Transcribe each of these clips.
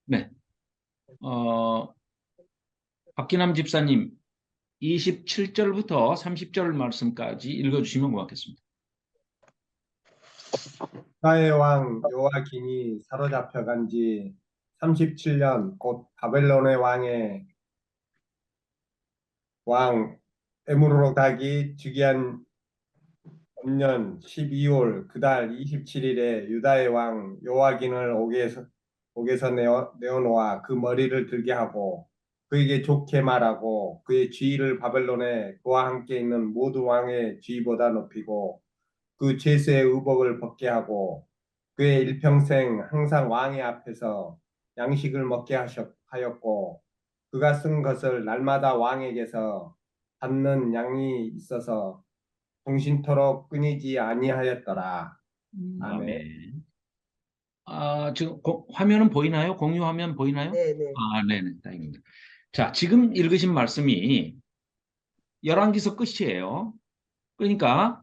네. 어, 박기남 집사님 27절부터 30절 말씀까지 읽어주시면 고맙겠습니다. 유다의 왕 요아긴이 사로잡혀간 지 37년 곧 바벨론의 왕 에무르닥이 즉위한 전년 12월 그달 27일에 유다의 왕 요아긴을 옥에서 내어놓아 그 머리를 들게 하고 그에게 좋게 말하고 그의 지위를 바벨론에 그와 함께 있는 모든 왕의 지위보다 높이고 그 죄수의 의복을 벗게 하고 그의 일평생 항상 왕의 앞에서 양식을 먹게 하였고 그가 쓴 것을 날마다 왕에게서 받는 양이 있어서 동신토록 끊이지 아니하였더라. 아멘. 아멘. 지금 화면은 보이나요? 공유 화면 보이나요? 네네. 네네. 다행입니다. 자, 지금 읽으신 말씀이 열왕기서 끝이에요. 그러니까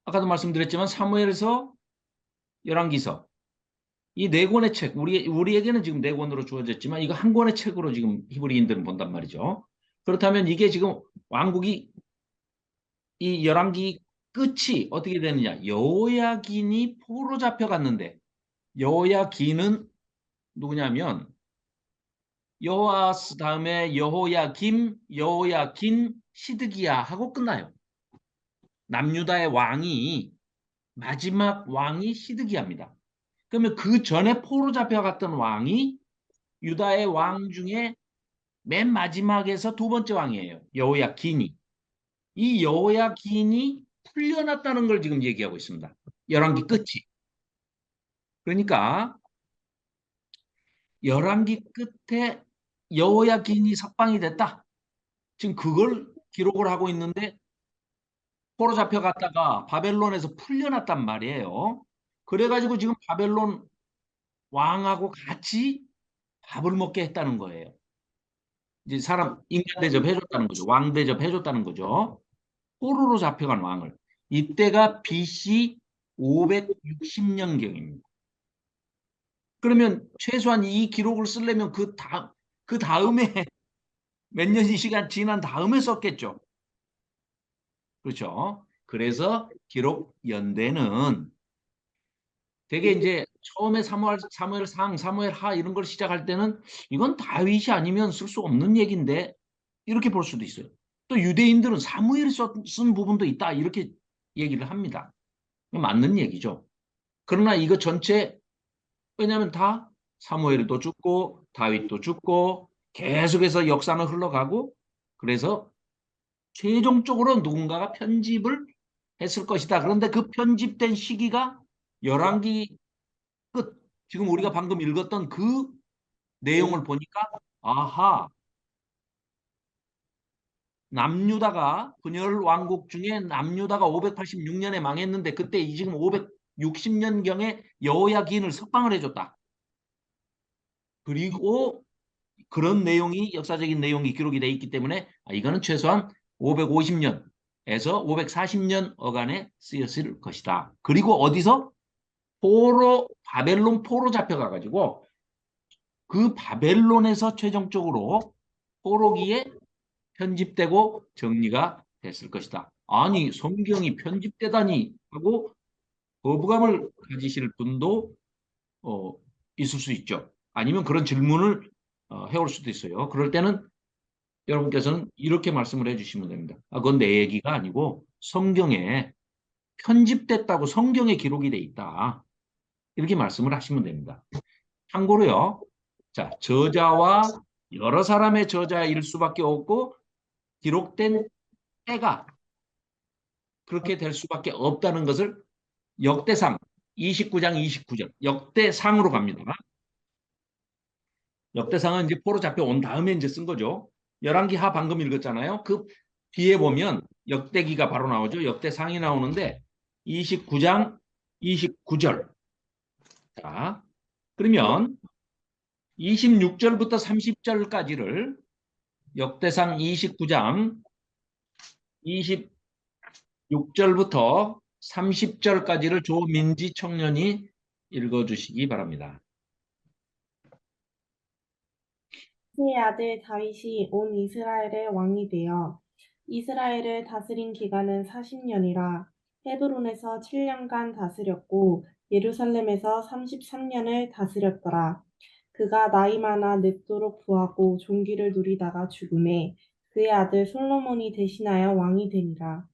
아까도 말씀드렸지만 사무엘에서 열왕기서 이 네 권의 책, 우리에게는 지금 네 권으로 주어졌지만 이거 한 권의 책으로 지금 히브리인들은 본단 말이죠. 그렇다면 이게 지금 왕국이 이 열왕기 끝이 어떻게 되느냐? 여호야긴이 포로 잡혀갔는데 여호야긴은 누구냐면 여호아스 다음에 여호야김, 여호야긴, 시드기야 하고 끝나요. 남유다의 왕이 마지막 왕이 시드기야입니다. 그러면 그 전에 포로 잡혀갔던 왕이 유다의 왕 중에 맨 마지막에서 두 번째 왕이에요. 여호야긴이. 이 여호야긴이 풀려났다는 걸 지금 얘기하고 있습니다. 열왕기 끝이. 그러니까 열왕기 끝에 여호야긴이 석방이 됐다. 지금 그걸 기록을 하고 있는데 포로 잡혀갔다가 바벨론에서 풀려났단 말이에요. 그래가지고 지금 바벨론 왕하고 같이 밥을 먹게 했다는 거예요. 이제 사람 인간 대접해줬다는 거죠. 왕 대접해줬다는 거죠. 포로로 잡혀간 왕을. 이때가 BC 560년경입니다. 그러면 최소한 이 기록을 쓰려면 그 다음에 몇 년이 시간 지난 다음에 썼겠죠. 그렇죠. 그래서 기록 연대는 되게 이제 처음에 사무엘상, 사무엘하 이런 걸 시작할 때는 이건 다윗이 아니면 쓸 수 없는 얘기인데 이렇게 볼 수도 있어요. 또 유대인들은 사무엘이 쓴 부분도 있다 이렇게 얘기를 합니다. 맞는 얘기죠. 그러나 이거 전체 왜냐하면 다 사무엘도 죽고 다윗도 죽고 계속해서 역사는 흘러가고 그래서 최종적으로 누군가가 편집을 했을 것이다. 그런데 그 편집된 시기가 열왕기 끝. 지금 우리가 방금 읽었던 그 내용을 보니까 아하 남유다가 분열 왕국 중에 남유다가 586년에 망했는데 그때 지금 560년경에 여호야긴을 석방을 해줬다. 그리고 그런 내용이 역사적인 내용이 기록이 돼 있기 때문에 이거는 최소한 550년에서 540년 어간에 쓰였을 것이다. 그리고 어디서 바벨론 포로 잡혀가가지고 그 바벨론에서 최종적으로 포로기에 편집되고 정리가 됐을 것이다. 아니 성경이 편집되다니 하고 거부감을 가지실 분도 어, 있을 수 있죠. 아니면 그런 질문을 해올 수도 있어요. 그럴 때는 여러분께서는 이렇게 말씀을 해주시면 됩니다. 그건 내 얘기가 아니고 성경에 편집됐다고 성경에 기록이 돼 있다. 이렇게 말씀을 하시면 됩니다. 참고로요. 자, 저자와 여러 사람의 저자일 수밖에 없고 기록된 때가 그렇게 될 수밖에 없다는 것을 역대상 29장 29절 역대상으로 갑니다. 역대상은 이제 포로 잡혀온 다음에 이제 쓴 거죠. 열왕기하 방금 읽었잖아요. 그 뒤에 보면 역대기가 바로 나오죠. 역대상이 나오는데 29장 29절. 자, 그러면 26절부터 30절까지를 역대상 29장 26절부터 30절까지를 조민지 청년이 읽어주시기 바랍니다. 그의 아들 다윗이 온 이스라엘의 왕이 되어 이스라엘을 다스린 기간은 40년이라. 헤브론에서 7년간 다스렸고 예루살렘에서 33년을 다스렸더라. 그가 나이 많아 늙도록 부하고 존귀를 누리다가 죽음에 그의 아들 솔로몬이 대신하여 왕이 되니라.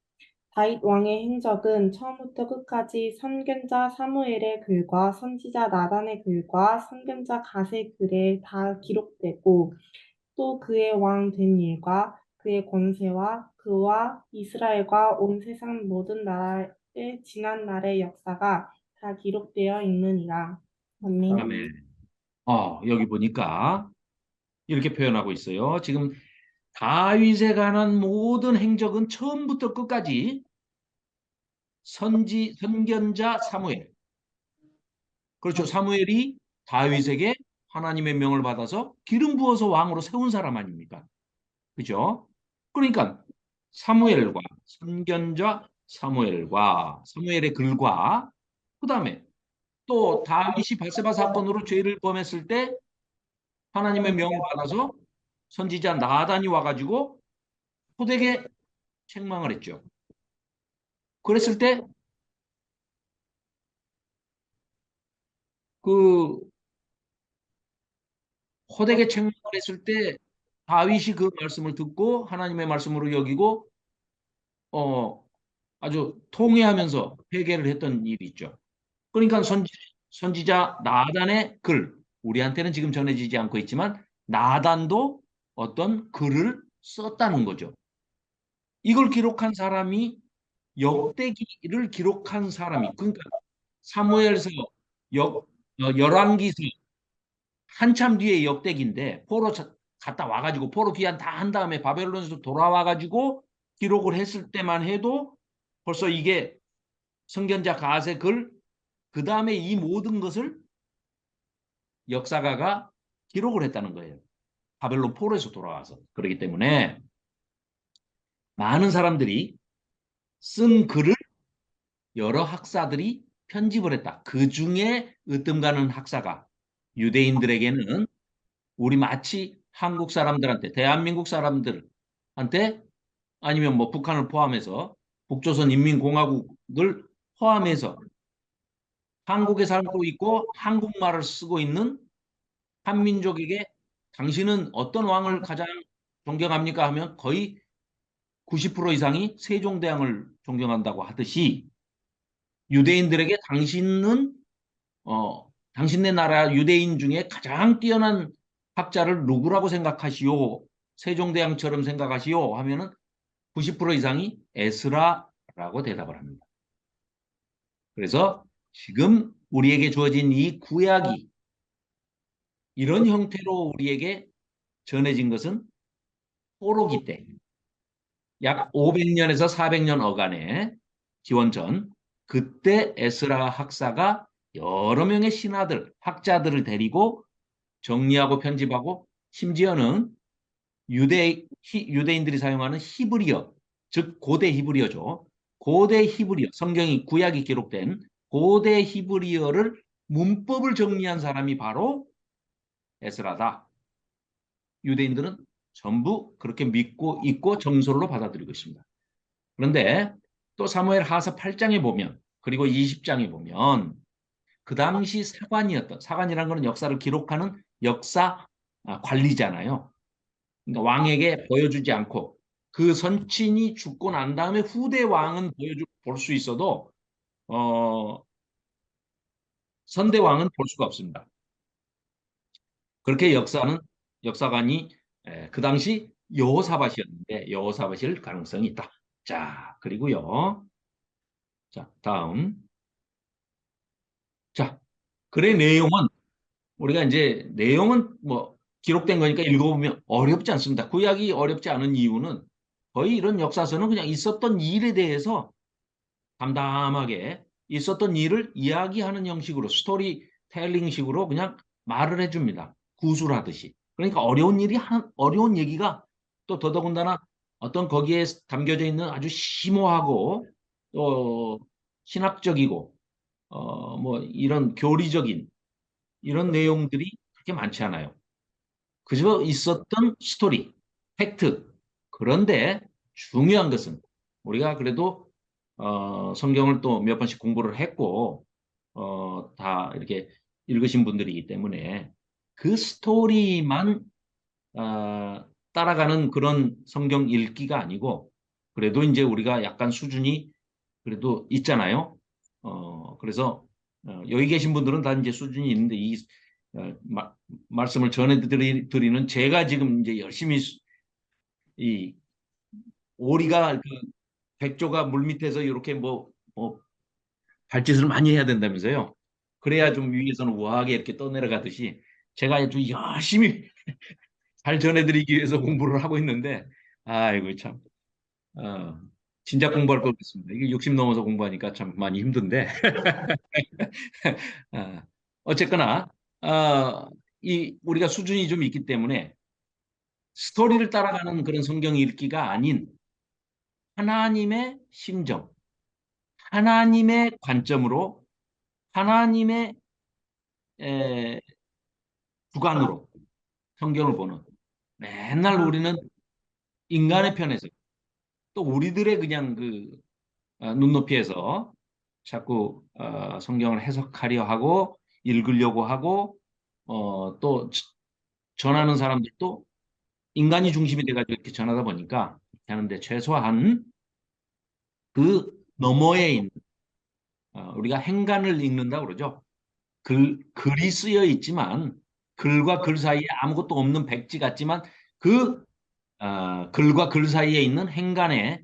다윗 왕의 행적은 처음부터 끝까지 선견자 사무엘의 글과 선지자 나단의 글과 선견자 갓의 글에 다 기록되고 또 그의 왕 된 일과 그의 권세와 그와 이스라엘과 온 세상 모든 나라의 지난 날의 역사가 다 기록되어 있느니라. 아멘. 다음에 여기 보니까 이렇게 표현하고 있어요. 지금 다윗에 관한 모든 행적은 처음부터 끝까지 선견자 사무엘. 그렇죠. 사무엘이 다윗에게 하나님의 명을 받아서 기름 부어서 왕으로 세운 사람 아닙니까? 그죠? 그러니까 사무엘과 선견자 사무엘의 글과 그다음에 또 다윗이 바세바 사건으로 죄를 범했을 때 하나님의 명을 받아서 선지자 나단이 와가지고 호되게 책망을 했죠. 그랬을 때 그 호되게 책망을 했을 때 다윗이 그 말씀을 듣고 하나님의 말씀으로 여기고 어 아주 통회하면서 회개를 했던 일이 있죠. 그러니까 선지자 나단의 글, 우리한테는 지금 전해지지 않고 있지만 나단도 어떤 글을 썼다는 거죠. 이걸 기록한 사람이 역대기를 기록한 사람이 그러니까 사무엘서 열왕기서 한참 뒤에 역대기인데 포로 갔다 와가지고 포로 귀환 다 한 다음에 바벨론에서 돌아와가지고 기록을 했을 때만 해도 벌써 이게 선견자 갓의 글, 그 다음에 이 모든 것을 역사가가 기록을 했다는 거예요. 바벨론 포로에서 돌아와서. 그렇기 때문에 많은 사람들이 쓴 글을 여러 학사들이 편집을 했다. 그 중에 으뜸 가는 학사가 유대인들에게는 우리 마치 한국 사람들한테, 대한민국 사람들한테 아니면 뭐 북한을 포함해서 북조선 인민공화국을 포함해서 한국에 살고 있고 한국말을 쓰고 있는 한민족에게 당신은 어떤 왕을 가장 존경합니까? 하면 거의 90% 이상이 세종대왕을 존경한다고 하듯이 유대인들에게 당신네 나라 유대인 중에 가장 뛰어난 학자를 누구라고 생각하시오? 세종대왕처럼 생각하시오? 하면은 90% 이상이 에스라라고 대답을 합니다. 그래서 지금 우리에게 주어진 이 구약이 이런 형태로 우리에게 전해진 것은 포로기 때 약 500년에서 400년 어간의 기원 전 그때 에스라 학사가 여러 명의 신하들, 학자들을 데리고 정리하고 편집하고 심지어는 유대인들이 사용하는 히브리어, 즉 고대 히브리어죠. 고대 히브리어, 성경이 구약이 기록된 고대 히브리어를 문법을 정리한 사람이 바로 에스라다. 유대인들은 전부 그렇게 믿고 있고 정설로 받아들이고 있습니다. 그런데 또 사무엘 하서 8장에 보면 그리고 20장에 보면 그 당시 사관이라는 것은 역사를 기록하는 역사 관리잖아요. 그러니까 왕에게 보여주지 않고 그 선친이 죽고 난 다음에 후대 왕은 볼 수 있어도 어, 선대 왕은 볼 수가 없습니다. 그렇게 역사관이 그 당시 여호사밧이었는데 여호사밧일 가능성이 있다. 자, 그리고요. 자, 다음. 자, 글의 내용은 우리가 이제 내용은 뭐 기록된 거니까 읽어보면 어렵지 않습니다. 구약이 어렵지 않은 이유는 거의 이런 역사서는 그냥 있었던 일에 대해서 담담하게 있었던 일을 이야기하는 형식으로 스토리텔링식으로 그냥 말을 해줍니다. 구술하듯이. 그러니까 어려운 얘기가 또 더더군다나 어떤 거기에 담겨져 있는 아주 심오하고 또 신학적이고 뭐 이런 교리적인 이런 내용들이 그렇게 많지 않아요. 그저 있었던 스토리, 팩트. 그런데 중요한 것은 우리가 그래도 성경을 또 몇 번씩 공부를 했고 다 이렇게 읽으신 분들이기 때문에 그 스토리만 따라가는 그런 성경 읽기가 아니고 그래도 이제 우리가 약간 수준이 그래도 있잖아요. 그래서 여기 계신 분들은 다 이제 수준이 있는데 이 말씀을 전해드리는 제가 지금 이제 열심히 이 오리가 그 백조가 물 밑에서 이렇게 뭐 발짓을 많이 해야 된다면서요. 그래야 좀 위에서는 우아하게 이렇게 떠내려가듯이 제가 아주 열심히 잘 전해드리기 위해서 공부를 하고 있는데 아이고 참 어, 진작 공부할 걸 그랬습니다. 이게 60 넘어서 공부하니까 참 많이 힘든데 어, 어쨌거나 이 우리가 수준이 좀 있기 때문에 스토리를 따라가는 그런 성경 읽기가 아닌 하나님의 심정, 하나님의 관점으로 하나님의 에, 주관으로 성경을 보는 맨날 우리는 인간의 편에서 또 우리들의 그냥 그 눈높이에서 자꾸 성경을 해석하려 하고 읽으려고 하고 또 전하는 사람들도 인간이 중심이 돼가지고 이렇게 전하다 보니까 하는데 최소한 그 너머에 있는 우리가 행간을 읽는다 그러죠. 글이 쓰여 있지만 글과 글 사이에 아무것도 없는 백지 같지만 그 글과 글 사이에 있는 행간에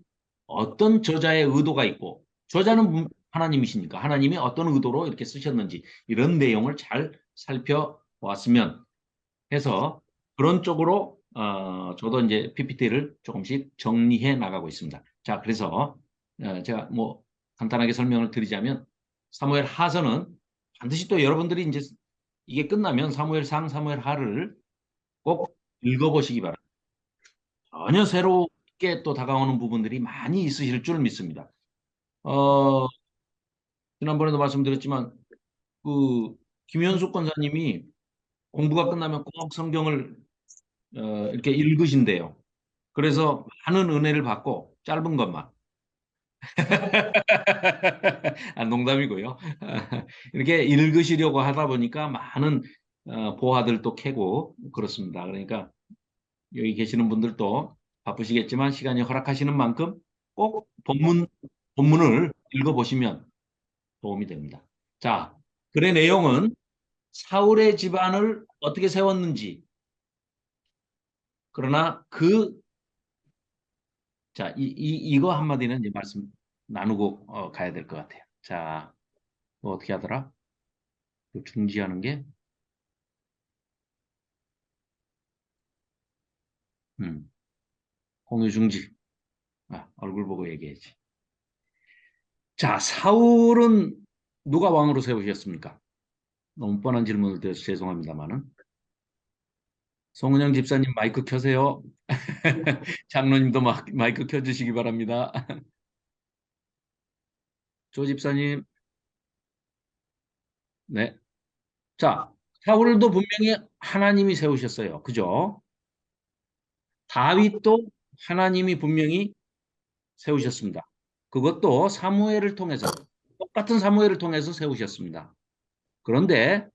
어떤 저자의 의도가 있고 저자는 하나님이시니까 하나님이 어떤 의도로 이렇게 쓰셨는지 이런 내용을 잘 살펴보았으면 해서 그런 쪽으로 저도 이제 PPT를 조금씩 정리해 나가고 있습니다. 자, 그래서 제가 뭐 간단하게 설명을 드리자면 사무엘 하서는 반드시 또 여러분들이 이제 이게 끝나면 사무엘 상, 사무엘 하를 꼭 읽어보시기 바랍니다. 전혀 새롭게 또 다가오는 부분들이 많이 있으실 줄 믿습니다. 어, 지난번에도 말씀드렸지만 그 김현숙 권사님이 공부가 끝나면 꼭 성경을 이렇게 읽으신대요. 그래서 많은 은혜를 받고 짧은 것만. 농담이고요. 이렇게 읽으시려고 하다 보니까 많은 보화들도 캐고 그렇습니다. 그러니까 여기 계시는 분들도 바쁘시겠지만 시간이 허락하시는 만큼 꼭 본문을 읽어보시면 도움이 됩니다. 자, 글의 내용은 사울의 집안을 어떻게 세웠는지, 그러나 이거 한마디는 이제 말씀 나누고 가야 될 것 같아요. 자, 뭐 어떻게 하더라? 그 중지하는 게, 음, 공유 중지. 얼굴 보고 얘기해야지. 자, 사울은 누가 왕으로 세우셨습니까? 너무 뻔한 질문을 드려서 죄송합니다만은. 송은영 집사님 마이크 켜세요. 장로님도 마이크 켜주시기 바랍니다. 조 집사님, 네. 자, 사울도 분명히 하나님이 세우셨어요. 그죠? 다윗도 하나님이 분명히 세우셨습니다. 그것도 사무엘을 통해서, 똑같은 사무엘을 통해서 세우셨습니다. 그런데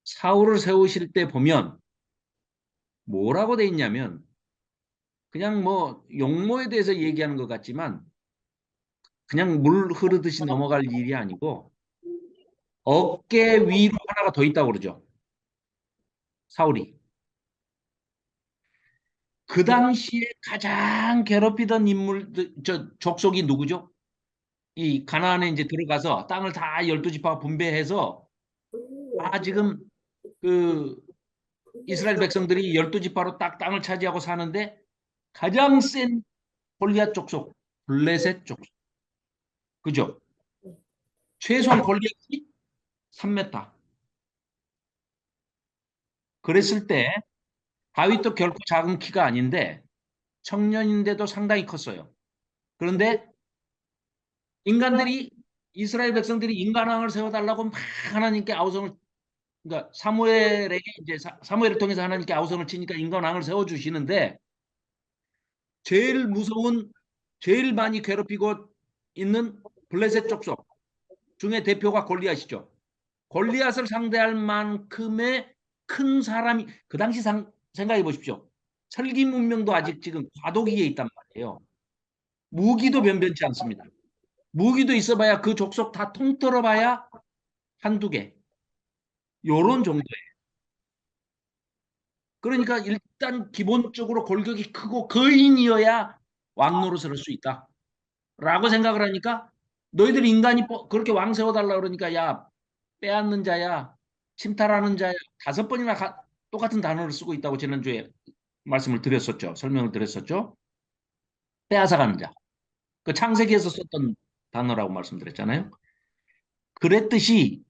사울을 세우실 때 보면 뭐라고 돼 있냐면 그냥 뭐 용모에 대해서 얘기하는 것 같지만 그냥 물 흐르듯이 넘어갈 일이 아니고 어깨 위로 하나가 더 있다고 그러죠. 사울이. 그 당시에 가장 괴롭히던 인물, 족속이 누구죠? 이 가나안에 이제 들어가서 땅을 다 12지파 분배해서 지금 그 이스라엘 백성들이 12지파로 딱 땅을 차지하고 사는데 가장 센 골리앗 족속, 블레셋 족속. 그죠? 최소한 골리앗이 3m. 그랬을 때 다윗도 결코 작은 키가 아닌데 청년인데도 상당히 컸어요. 그런데 인간들이 이스라엘 백성들이 인간왕을 세워달라고 막 하나님께 아우성을 그러니까 사무엘에게 이제 사무엘을 통해서 하나님께 아우성을 치니까 인간 왕을 세워 주시는데 제일 무서운 제일 많이 괴롭히고 있는 블레셋 족속 중에 대표가 골리앗이죠. 골리앗을 상대할 만큼의 큰 사람이 그 당시 생각해 보십시오. 철기 문명도 아직 지금 과도기에 있단 말이에요. 무기도 변변치 않습니다. 무기도 있어봐야 그 족속 다 통틀어봐야 한두 개. 요런 정도예요. 그러니까 일단 기본적으로 골격이 크고 거인이어야 왕 노릇을 할 수 있다. 라고 생각을 하니까 너희들 인간이 그렇게 왕 세워달라 그러니까 야 빼앗는 자야 침탈하는 자야 5번이나 똑같은 단어를 쓰고 있다고 지난주에 말씀을 드렸었죠. 설명을 드렸었죠. 빼앗아가는 자. 그 창세기에서 썼던 단어라고 말씀드렸잖아요. 그랬듯이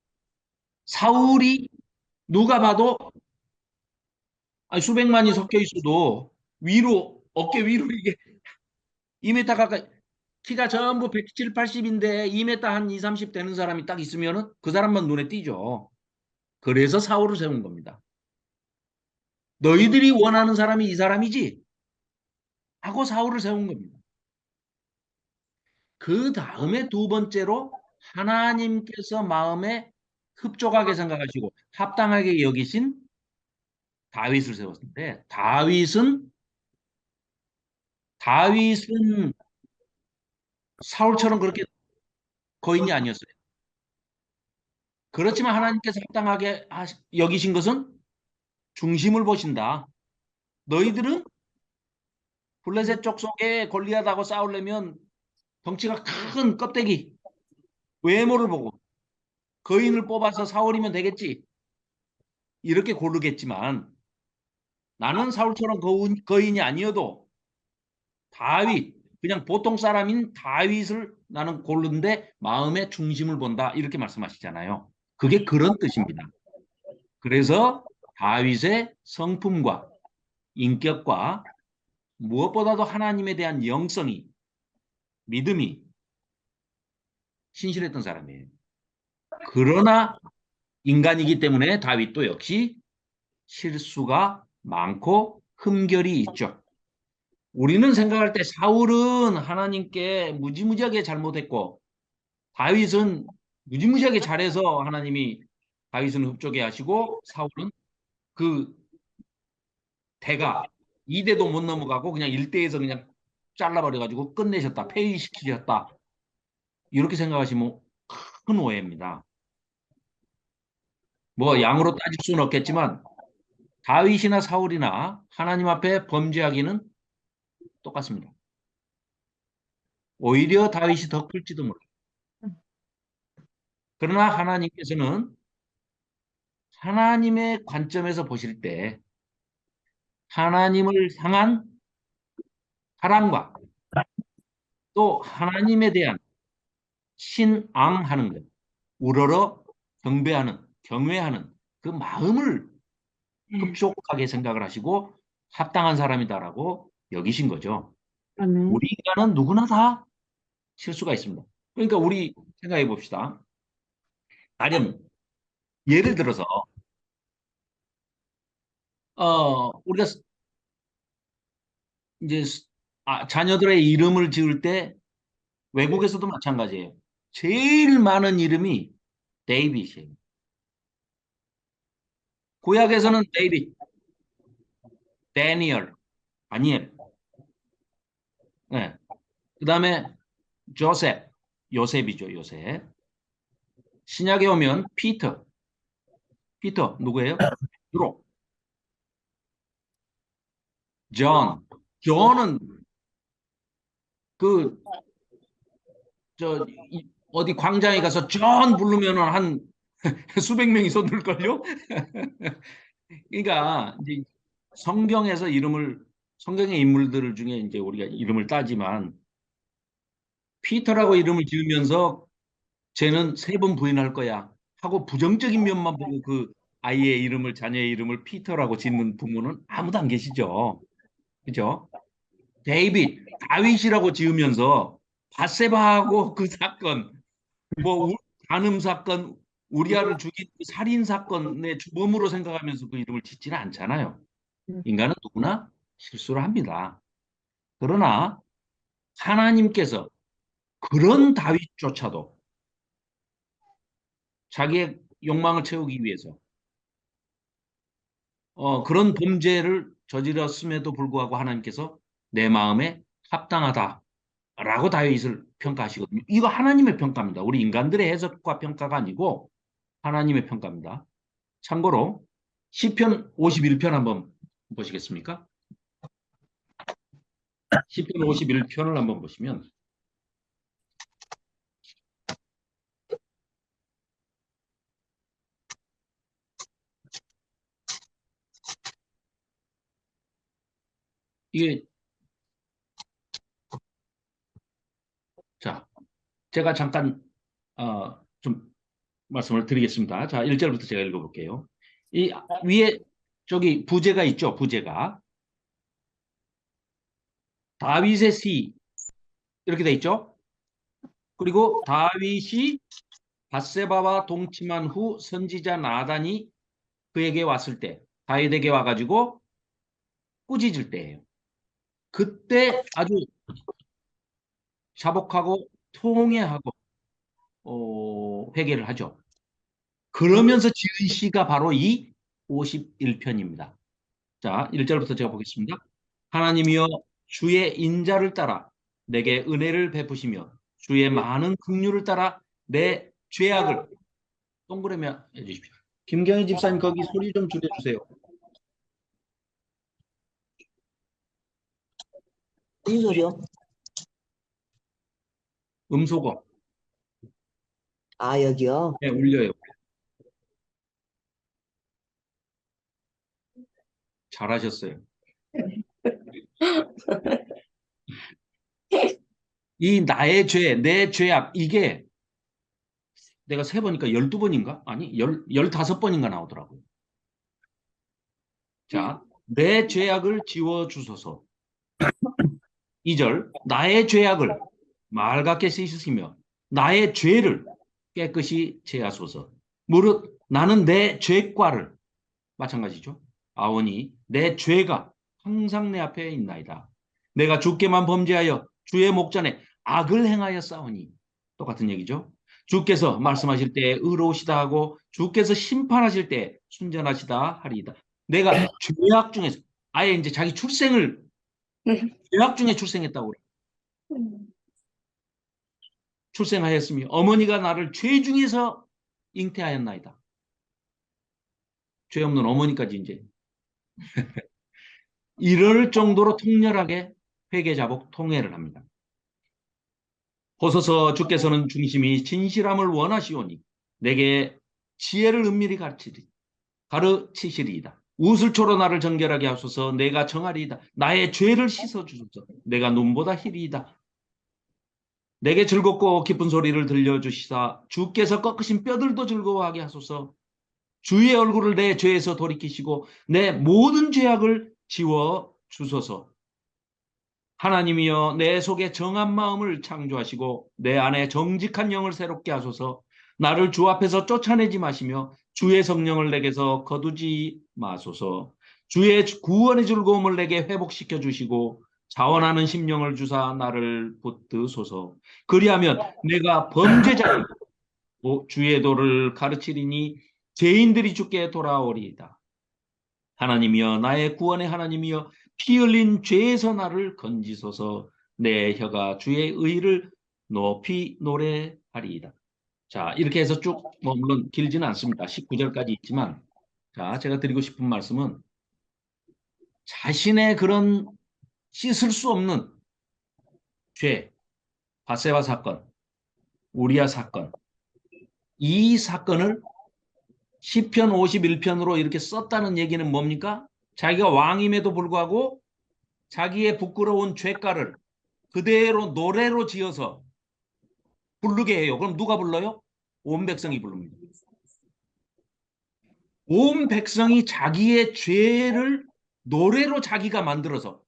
사울이 누가 봐도 아니, 수백만이 섞여 있어도 위로 어깨 위로 이게 2m 가까이 키가 전부 170, 80인데 2m 한 2, 30 되는 사람이 딱 있으면은 그 사람만 눈에 띄죠. 그래서 사울을 세운 겁니다. 너희들이 원하는 사람이 이 사람이지 하고 사울을 세운 겁니다. 그 다음에 두 번째로 하나님께서 마음에 흡족하게 생각하시고 합당하게 여기신 다윗을 세웠는데 다윗은 사울처럼 그렇게 거인이 아니었어요. 그렇지만 하나님께서 합당하게 여기신 것은 중심을 보신다. 너희들은 블레셋 족속에 골리앗하고 싸우려면 덩치가 큰 껍데기 외모를 보고 거인을 뽑아서 사울이면 되겠지. 이렇게 고르겠지만 나는 사울처럼 거인이 아니어도 다윗 그냥 보통 사람인 다윗을 나는 고르는데 마음의 중심을 본다. 이렇게 말씀하시잖아요. 그게 그런 뜻입니다. 그래서 다윗의 성품과 인격과 무엇보다도 하나님에 대한 영성이 믿음이 신실했던 사람이에요. 그러나 인간이기 때문에 다윗도 역시 실수가 많고 흠결이 있죠. 우리는 생각할 때 사울은 하나님께 무지무지하게 잘못했고 다윗은 무지무지하게 잘해서 하나님이 다윗은 흡족해 하시고 사울은 그 대가 2대도 못 넘어가고 그냥 1대에서 그냥 잘라버려가지고 끝내셨다. 폐위시키셨다. 이렇게 생각하시면 큰 오해입니다. 뭐 양으로 따질 수는 없겠지만 다윗이나 사울이나 하나님 앞에 범죄하기는 똑같습니다. 오히려 다윗이 더 클지도 몰라요. 그러나 하나님께서는 하나님의 관점에서 보실 때 하나님을 향한 사랑과 또 하나님에 대한 신앙하는 것, 우러러 경배하는, 경외하는 그 마음을 흡족하게 생각을 하시고 합당한 사람이다라고 여기신 거죠. 아멘. 우리 인간은 누구나 다 실수가 있습니다. 그러니까 우리 생각해 봅시다. 가령 예를 들어서 우리가 이제 자녀들의 이름을 지을 때 외국에서도 마찬가지예요. 제일 많은 이름이 데이빗이에요. 구약에서는 데이빗, 다니엘, 다니엘. 네. 그다음에 조셉, 요셉이죠, 요셉. 신약에 오면 피터 누구예요? 베드로, 존은 그 어디 광장에 가서 존 부르면은 한 수백 명이 손들걸요? 그러니까 이제 성경에서 성경의 인물들 중에 이제 우리가 이름을 따지만 피터라고 이름을 지으면서 쟤는 3번 부인할 거야 하고 부정적인 면만 보고 그 아이의 이름을 자녀의 이름을 피터라고 짓는 부모는 아무도 안 계시죠. 그죠? 다윗이라고 지으면서 바세바하고 그 사건, 뭐 간음 사건, 우리아를 죽인 그 살인 사건의 주범으로 생각하면서 그 이름을 짓지는 않잖아요. 인간은 누구나 실수를 합니다. 그러나 하나님께서 그런 다윗조차도 자기의 욕망을 채우기 위해서 그런 범죄를 저질렀음에도 불구하고 하나님께서 내 마음에 합당하다라고 다윗을 평가하시거든요. 이거 하나님의 평가입니다. 우리 인간들의 해석과 평가가 아니고 하나님의 평가입니다. 참고로 시편 51편 한번 보시겠습니까? 시편 51편을 한번 보시면 이게 자, 제가 잠깐 좀 말씀을 드리겠습니다. 자, 1절부터 제가 읽어볼게요. 이 위에 저기 부제가 있죠. 부제가 다윗의 시 이렇게 돼 있죠. 그리고 다윗이 밧세바와 동침한 후 선지자 나단이 그에게 왔을 때 다윗에게 와가지고 꾸짖을 때예요. 그때 아주 자복하고 통회하고 회개를 하죠. 그러면서 지은 시가 바로 이 51편입니다. 자, 1절부터 제가 보겠습니다. 하나님이여 주의 인자를 따라 내게 은혜를 베푸시며 주의 많은 긍휼을 따라 내 죄악을 동그라미 해주십시오. 김경희 집사님 거기 소리 좀 줄여주세요. 무슨 소리요? 음소거. 아, 여기요? 네, 울려요. 잘하셨어요. 이 나의 죄, 내 죄악 이게 내가 세보니까 12번인가? 아니 15번인가 나오더라고요. 자, 내 죄악을 지워주소서. 2절 나의 죄악을 맑게 씻으시며 나의 죄를 깨끗이 제하소서. 무릇 나는 내 죄과를 마찬가지죠. 아오니 내 죄가 항상 내 앞에 있나이다. 내가 주께만 범죄하여 주의 목전에 악을 행하여 싸우니 똑같은 얘기죠. 주께서 말씀하실 때 의로우시다 하고 주께서 심판하실 때 순전하시다 하리이다. 내가 죄악 중에서 아예 이제 자기 출생을 죄악 중에 출생했다고 그래. 출생하였으며 어머니가 나를 죄 중에서 잉태하였나이다. 죄 없는 어머니까지 이제 이럴 정도로 통렬하게 회개자복 통회를 합니다. 호소서 주께서는 중심이 진실함을 원하시오니 내게 지혜를 은밀히 가르치시리이다. 우슬초로 나를 정결하게 하소서. 내가 정하리이다. 나의 죄를 씻어주소서. 내가 눈보다 희리이다. 내게 즐겁고 기쁜 소리를 들려주시사 주께서 꺾으신 뼈들도 즐거워하게 하소서. 주의 얼굴을 내 죄에서 돌이키시고 내 모든 죄악을 지워 주소서. 하나님이여 내 속에 정한 마음을 창조하시고 내 안에 정직한 영을 새롭게 하소서. 나를 주 앞에서 쫓아내지 마시며 주의 성령을 내게서 거두지 마소서. 주의 구원의 즐거움을 내게 회복시켜 주시고 자원하는 심령을 주사 나를 붙드소서. 그리하면 내가 범죄자이고 주의 도를 가르치리니 죄인들이 주께 돌아오리이다. 하나님이여 나의 구원의 하나님이여 피 흘린 죄에서 나를 건지소서. 내 혀가 주의 의를 높이 노래하리이다. 자, 이렇게 해서 쭉 물론 길지는 않습니다. 19절까지 있지만 자, 제가 드리고 싶은 말씀은 자신의 그런 씻을 수 없는 죄, 밧세바 사건, 우리아 사건, 이 사건을 시편 51편으로 이렇게 썼다는 얘기는 뭡니까? 자기가 왕임에도 불구하고 자기의 부끄러운 죄가를 그대로 노래로 지어서 부르게 해요. 그럼 누가 불러요? 온 백성이 부릅니다. 온 백성이 자기의 죄를 노래로 자기가 만들어서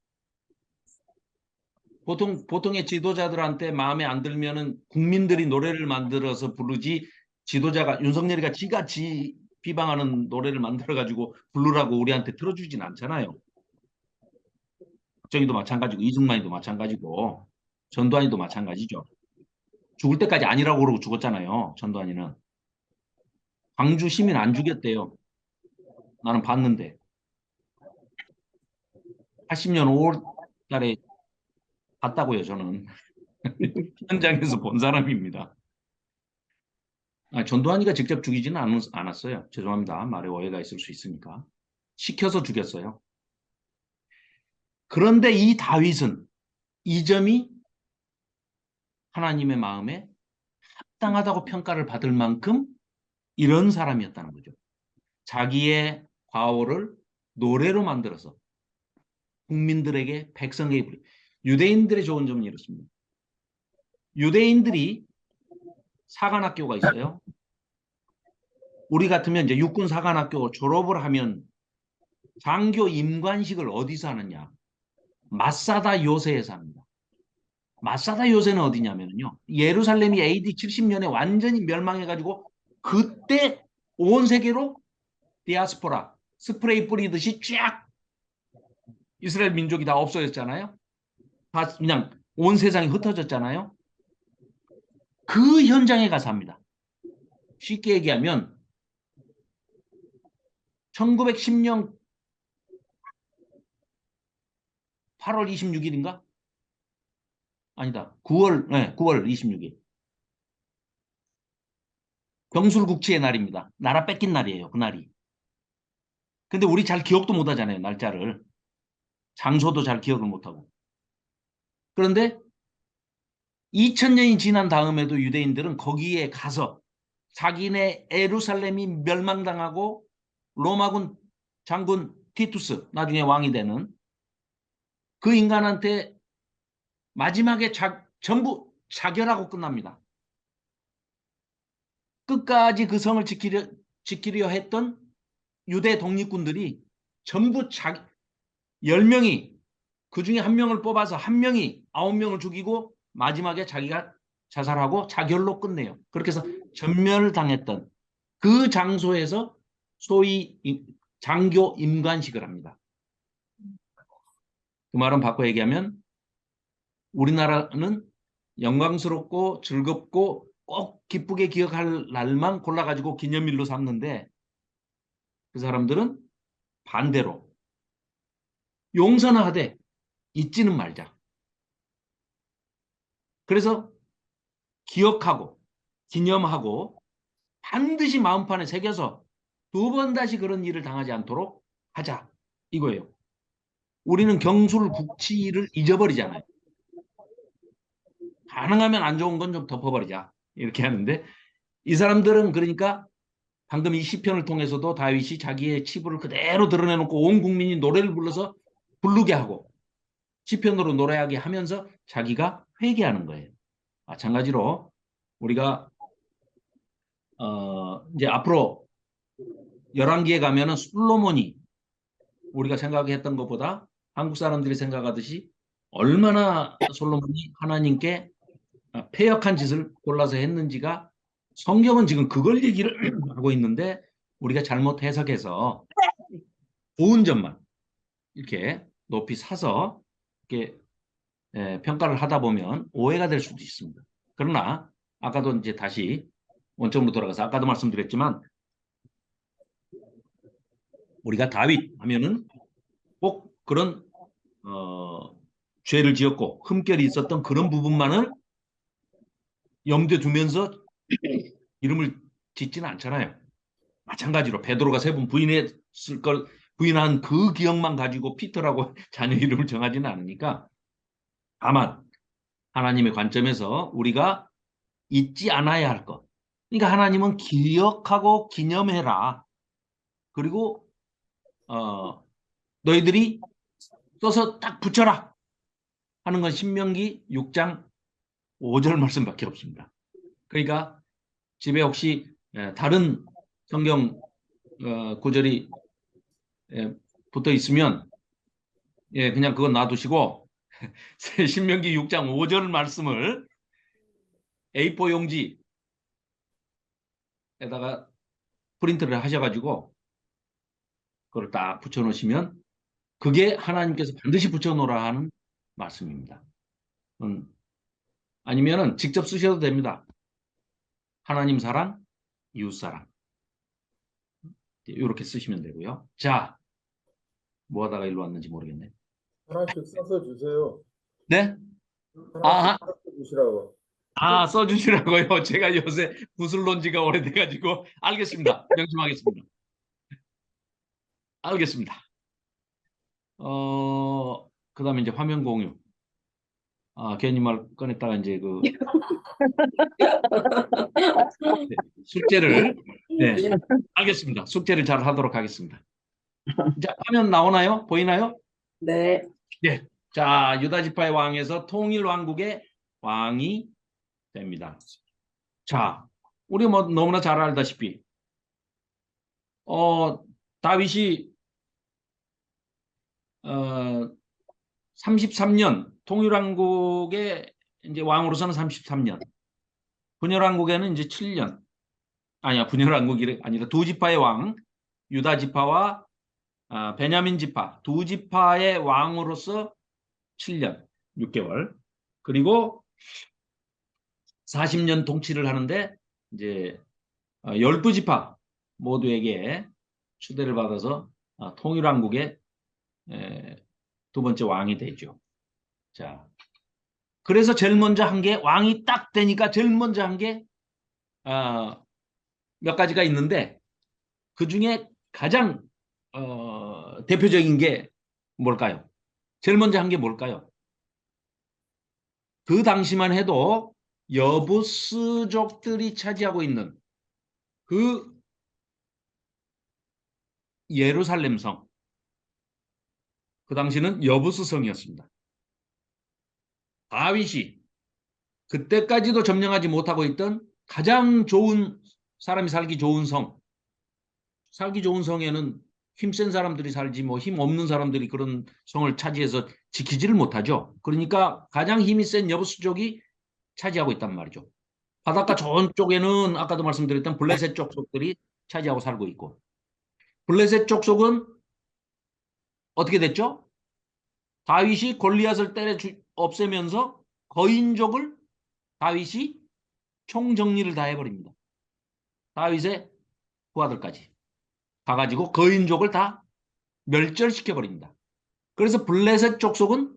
보통의 지도자들한테 마음에 안 들면은 국민들이 노래를 만들어서 부르지 지도자가 윤석열이가 지가 지 비방하는 노래를 만들어가지고 부르라고 우리한테 틀어주진 않잖아요. 박정희도 마찬가지고 이승만이도 마찬가지고 전두환이도 마찬가지죠. 죽을 때까지 아니라고 그러고 죽었잖아요. 전두환이는. 광주 시민 안 죽였대요. 나는 봤는데. 80년 5월 달에 봤다고요, 저는. 현장에서 본 사람입니다. 전두환이가 직접 죽이지는 않았어요. 죄송합니다. 말에 오해가 있을 수 있으니까. 시켜서 죽였어요. 그런데 이 다윗은 이 점이 하나님의 마음에 합당하다고 평가를 받을 만큼 이런 사람이었다는 거죠. 자기의 과오를 노래로 만들어서 국민들에게 백성에게 부리. 유대인들의 좋은 점은 이렇습니다. 유대인들이 사관학교가 있어요. 우리 같으면 이제 육군 사관학교 졸업을 하면 장교 임관식을 어디서 하느냐? 마사다 요새에서 합니다. 마사다 요새는 어디냐면요. 예루살렘이 AD 70년에 완전히 멸망해가지고 그때 온 세계로 디아스포라, 스프레이 뿌리듯이 쫙 이스라엘 민족이 다 없어졌잖아요. 다 그냥 온 세상이 흩어졌잖아요. 그 현장에 가서 합니다. 쉽게 얘기하면 1910년 8월 26일인가? 아니다. 9월 26일. 병술국치의 날입니다. 나라 뺏긴 날이에요. 그날이. 근데 우리 잘 기억도 못 하잖아요. 날짜를. 장소도 잘 기억을 못 하고. 그런데 2000년이 지난 다음에도 유대인들은 거기에 가서 자기네 예루살렘이 멸망당하고 로마군 장군 티투스, 나중에 왕이 되는 그 인간한테 마지막에 전부 자결하고 끝납니다. 끝까지 그 성을 지키려 했던 유대 독립군들이 전부 10명이 그 중에 한 명을 뽑아서 한 명이 9명을 죽이고 마지막에 자기가 자살하고 자결로 끝내요. 그렇게 해서 전멸을 당했던 그 장소에서 소위 장교 임관식을 합니다. 그 말은 바꿔 얘기하면 우리나라는 영광스럽고 즐겁고 꼭 기쁘게 기억할 날만 골라가지고 기념일로 삼는데 그 사람들은 반대로 용서는 하되 잊지는 말자. 그래서 기억하고 기념하고 반드시 마음판에 새겨서 2번 다시 그런 일을 당하지 않도록 하자. 이거예요. 우리는 경술국치를 잊어버리잖아요. 가능하면 안 좋은 건 좀 덮어버리자. 이렇게 하는데 이 사람들은 그러니까 방금 이 시편을 통해서도 다윗이 자기의 치부를 그대로 드러내놓고 온 국민이 노래를 불러서 부르게 하고 시편으로 노래하게 하면서 자기가 회개하는 거예요. 마찬가지로 우리가 이제 앞으로 열왕기에 가면은 솔로몬이 우리가 생각했던 것보다 한국 사람들이 생각하듯이 얼마나 솔로몬이 하나님께 패역한 짓을 골라서 했는지가 성경은 지금 그걸 얘기를 하고 있는데 우리가 잘못 해석해서 좋은 점만 이렇게 높이 사서 이렇게 평가를 하다 보면 오해가 될 수도 있습니다. 그러나 아까도 이제 다시 원점으로 돌아가서 아까도 말씀드렸지만 우리가 다윗 하면은 꼭 그런 죄를 지었고 흠결이 있었던 그런 부분만을 염두에 두면서 이름을 짓지는 않잖아요. 마찬가지로 베드로가 3번 부인했을 걸 부인한 그 기억만 가지고 피터라고 자녀 이름을 정하지는 않으니까 다만 하나님의 관점에서 우리가 잊지 않아야 할 것. 그러니까 하나님은 기억하고 기념해라. 그리고 너희들이 써서 딱 붙여라 하는 건 신명기 6장 5절 말씀밖에 없습니다. 그러니까 집에 혹시 다른 성경 구절이 붙어 있으면 그냥 그건 놔두시고 신명기 6장 5절 말씀을 A4 용지 에다가 프린트를 하셔가지고 그걸 딱 붙여놓으시면 그게 하나님께서 반드시 붙여놓으라 하는 말씀입니다. 아니면은 직접 쓰셔도 됩니다. 하나님 사랑, 이웃 사랑. 이렇게 쓰시면 되고요. 자, 뭐 하다가 일로 왔는지 모르겠네. 하나씩 써서 주세요. 네? 하나씩 아, 써서 주시라고. 써주시라고요. 제가 요새 구슬론 지가 오래돼가지고 알겠습니다. 명심하겠습니다. 알겠습니다. 그다음에 이제 화면 공유. 괜히 말 꺼냈다가 이제 네, 숙제를 네, 알겠습니다. 숙제를 잘 하도록 하겠습니다. 자, 화면 나오나요? 보이나요? 네. 네. 자, 유다 지파의 왕에서 통일 왕국의 왕이 됩니다. 자, 우리 뭐 너무나 잘 알다시피 다윗이 33년 통일왕국의 이제 왕으로서는 33년, 분열왕국에는 이제 7년. 아니야, 분열왕국이 아니라 두 지파의 왕, 유다 지파와 베냐민 지파 두 지파의 왕으로서 7년 6개월. 그리고 40년 통치를 하는데 이제 12지파 모두에게 추대를 받아서 통일왕국의 두 번째 왕이 되죠. 자, 그래서 제일 먼저 한 게 왕이 딱 되니까 제일 먼저 한 게 몇 가지가 있는데 그 중에 가장 대표적인 게 뭘까요? 제일 먼저 한 게 뭘까요? 그 당시만 해도 여부스족들이 차지하고 있는 그 예루살렘 성, 그 당시는 여부스 성이었습니다. 다윗이 그때까지도 점령하지 못하고 있던 가장 좋은 사람이 살기 좋은 성, 살기 좋은 성에는 힘센 사람들이 살지 뭐 힘 없는 사람들이 그런 성을 차지해서 지키지를 못하죠. 그러니까 가장 힘이 센 여부스족이 차지하고 있단 말이죠. 바닷가 좋은 쪽에는 아까도 말씀드렸던 블레셋 족속들이 차지하고 살고 있고, 블레셋 족속은 어떻게 됐죠? 다윗이 골리앗을 때려 없애면서 거인족을 다윗이 총정리를 다 해버립니다. 다윗의 부하들까지 가가지고 거인족을 다 멸절시켜버립니다. 그래서 블레셋 족속은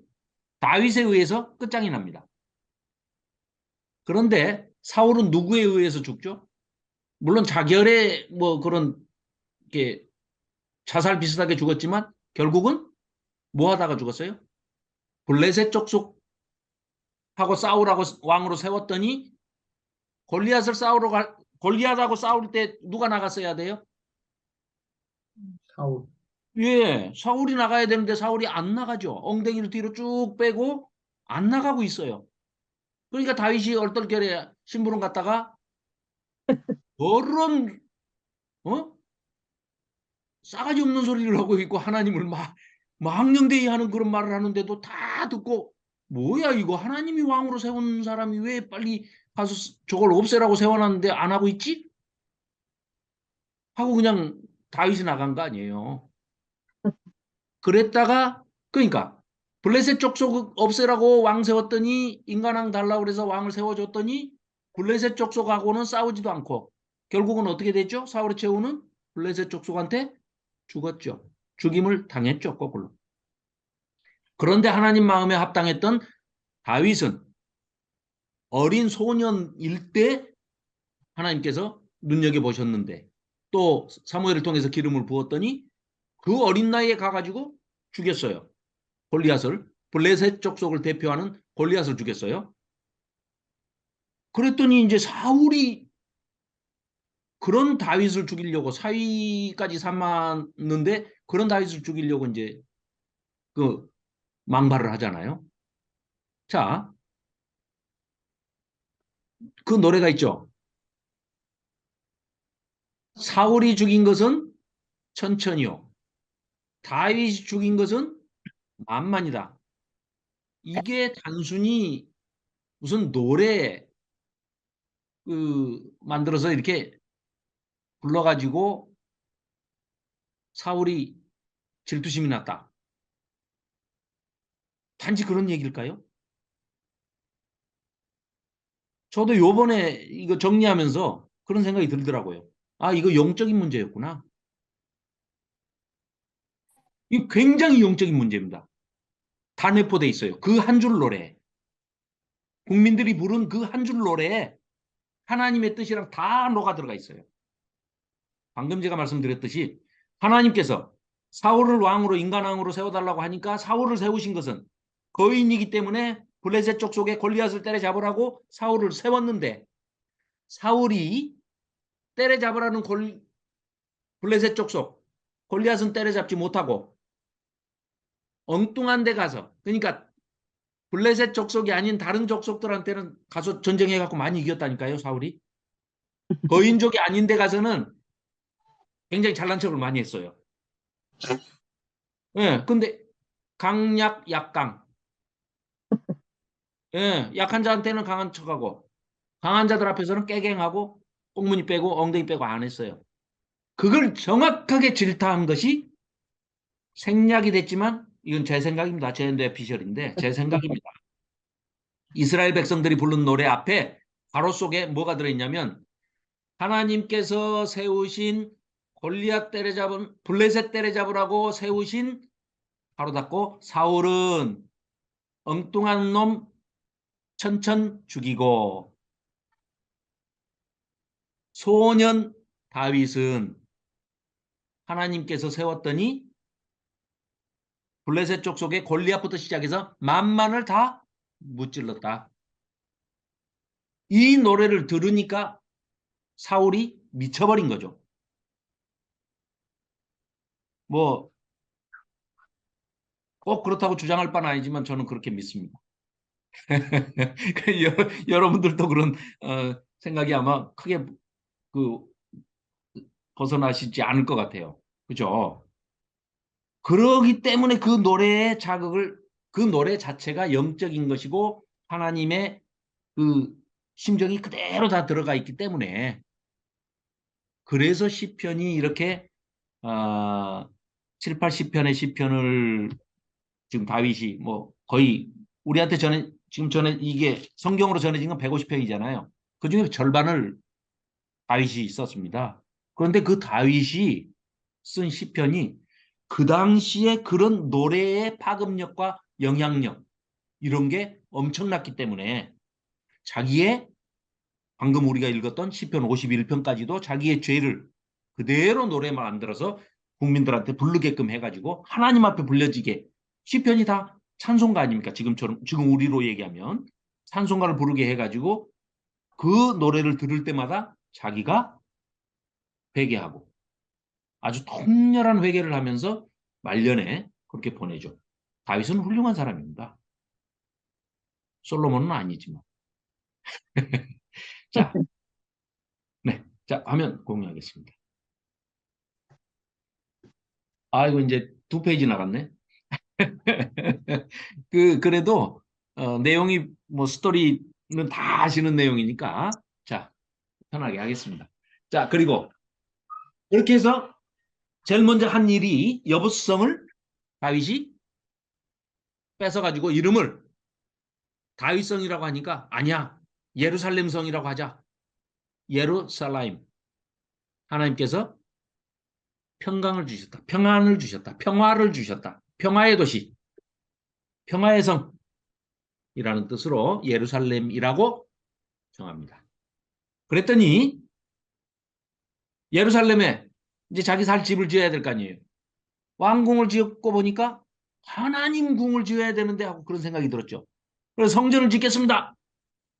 다윗에 의해서 끝장이 납니다. 그런데 사울은 누구에 의해서 죽죠? 물론 자결의 뭐 그런 게 자살 비슷하게 죽었지만 결국은 뭐 하다가 죽었어요? 블레셋 족속하고 싸우라고 왕으로 세웠더니 골리앗하고 싸울 때 누가 나갔어야 돼요? 사울. 예, 사울이 나가야 되는데 사울이 안 나가죠. 엉덩이를 뒤로 쭉 빼고 안 나가고 있어요. 그러니까 다윗이 얼떨결에 심부름 갔다가 그런 싸가지 없는 소리를 하고 있고 하나님을 막 망령되이 하는 그런 말을 하는데도 다 듣고 뭐야 이거 하나님이 왕으로 세운 사람이 왜 빨리 가서 저걸 없애라고 세워놨는데 안 하고 있지? 하고 그냥 다윗이 나간 거 아니에요. 그랬다가 그러니까 블레셋 족속 없애라고 왕 세웠더니 인간왕 달라고 그래서 왕을 세워줬더니 블레셋 족속하고는 싸우지도 않고 결국은 어떻게 됐죠? 사울의 최후는 블레셋 족속한테 죽었죠. 죽임을 당했죠. 거꾸로. 그런데 하나님 마음에 합당했던 다윗은 어린 소년일 때 하나님께서 눈여겨보셨는데 또 사무엘을 통해서 기름을 부었더니 그 어린 나이에 가가지고 죽였어요. 골리앗을. 블레셋 족속을 대표하는 골리앗을 죽였어요. 그랬더니 이제 사울이 그런 다윗을 죽이려고 사위까지 삼았는데 그런 다윗을 죽이려고 이제 그 망발을 하잖아요. 자, 그 노래가 있죠. 사울이 죽인 것은 천천히요. 다윗이 죽인 것은 만만이다. 이게 단순히 무슨 노래 만들어서 이렇게 불러가지고 사울이 질투심이 났다. 단지 그런 얘기일까요? 저도 요번에 이거 정리하면서 그런 생각이 들더라고요. 아, 이거 영적인 문제였구나. 이 굉장히 영적인 문제입니다. 다 내포돼 있어요. 그 한 줄 노래. 국민들이 부른 그 한 줄 노래에 하나님의 뜻이랑 다 녹아 들어가 있어요. 방금 제가 말씀드렸듯이 하나님께서 사울을 왕으로 인간왕으로 세워달라고 하니까 사울을 세우신 것은 거인이기 때문에 블레셋 족속에 골리앗을 때려잡으라고 사울을 세웠는데 사울이 때려잡으라는 블레셋 족속 골리앗은 때려잡지 못하고 엉뚱한 데 가서 그러니까 블레셋 족속이 아닌 다른 족속들한테는 가서 전쟁해갖고 많이 이겼다니까요. 사울이. 거인족이 아닌 데 가서는 굉장히 잘난 척을 많이 했어요. 예, 근데 강약 약강. 예, 약한 자한테는 강한 척하고 강한 자들 앞에서는 깨갱하고 꽁무니 빼고 엉덩이 빼고 안 했어요. 그걸 정확하게 질타한 것이 생략이 됐지만 이건 제 생각입니다. 제 뇌피셜인데 제 생각입니다. 이스라엘 백성들이 부른 노래 앞에 가로 속에 뭐가 들어있냐면 하나님께서 세우신 골리앗 때려잡은 블레셋 때려잡으라고 세우신 가로 닫고 사울은 엉뚱한 놈 천천 죽이고 소년 다윗은 하나님께서 세웠더니 블레셋 족속의 골리앗부터 시작해서 만만을 다 무찔렀다. 이 노래를 들으니까 사울이 미쳐버린 거죠. 뭐 꼭 그렇다고 주장할 바는 아니지만 저는 그렇게 믿습니다. 여러분들도 그런 생각이 아마 크게 그 벗어나시지 않을 것 같아요. 그죠? 그러기 때문에 그 노래의 자극을 그 노래 자체가 영적인 것이고 하나님의 그 심정이 그대로 다 들어가 있기 때문에 그래서 시편이 이렇게 7, 80편의 시편을 지금 다윗이 뭐 거의 우리한테 지금 전에 이게 성경으로 전해진 건 150편이잖아요. 그중에 절반을 다윗이 썼습니다. 그런데 그 다윗이 쓴 시편이 그 당시에 그런 노래의 파급력과 영향력 이런 게 엄청났기 때문에 자기의 방금 우리가 읽었던 시편 51편까지도 자기의 죄를 그대로 노래 만들어서 국민들한테 부르게끔 해가지고 하나님 앞에 불려지게 시편이 다 찬송가 아닙니까? 지금 우리로 얘기하면 찬송가를 부르게 해가지고 그 노래를 들을 때마다 자기가 회개하고 아주 통렬한 회개를 하면서 말년에 그렇게 보내죠. 다윗은 훌륭한 사람입니다. 솔로몬은 아니지만. 자, 네. 자, 화면 공유하겠습니다. 아이고, 이제 2페이지 나갔네. 그래도, 내용이, 뭐, 스토리는 다 아시는 내용이니까, 자, 편하게 하겠습니다. 자, 그리고, 이렇게 해서, 제일 먼저 한 일이 여부성을 다윗이 뺏어가지고 이름을 다윗성이라고 하니까, 아니야, 예루살렘성이라고 하자. 예루살렘. 하나님께서 평강을 주셨다. 평안을 주셨다. 평화를 주셨다. 평화의 도시. 평화의 성이라는 뜻으로 예루살렘이라고 정합니다. 그랬더니 예루살렘에 이제 자기 살 집을 지어야 될 거 아니에요. 왕궁을 짓고 보니까 하나님 궁을 지어야 되는데 하고 그런 생각이 들었죠. 그래서 성전을 짓겠습니다.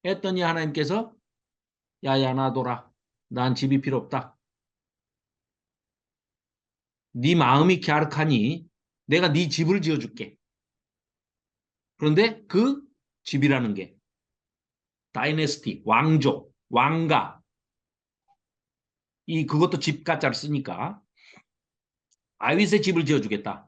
했더니 하나님께서 야야 놔둬라. 난 집이 필요 없다. 네 마음이 갸륵하니 내가 네 집을 지어줄게. 그런데 그 집이라는 게 다이내스티, 왕족, 왕가 그것도 집 가짜를 쓰니까 다윗의 집을 지어주겠다.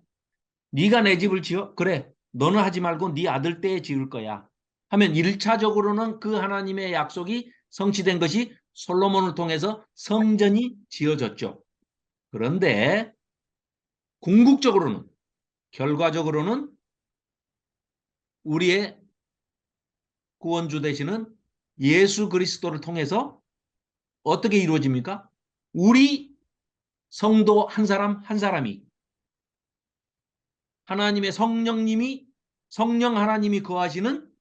네가 내 집을 지어? 그래. 너는 하지 말고 네 아들 때에 지을 거야. 하면 1차적으로는 그 하나님의 약속이 성취된 것이 솔로몬을 통해서 성전이 지어졌죠. 그런데 궁극적으로는, 결과적으로는 우리의 구원주 되시는 예수 그리스도를 통해서 어떻게 이루어집니까? 우리 성도 한 사람 한 사람이 하나님의 성령 하나님이 거하시는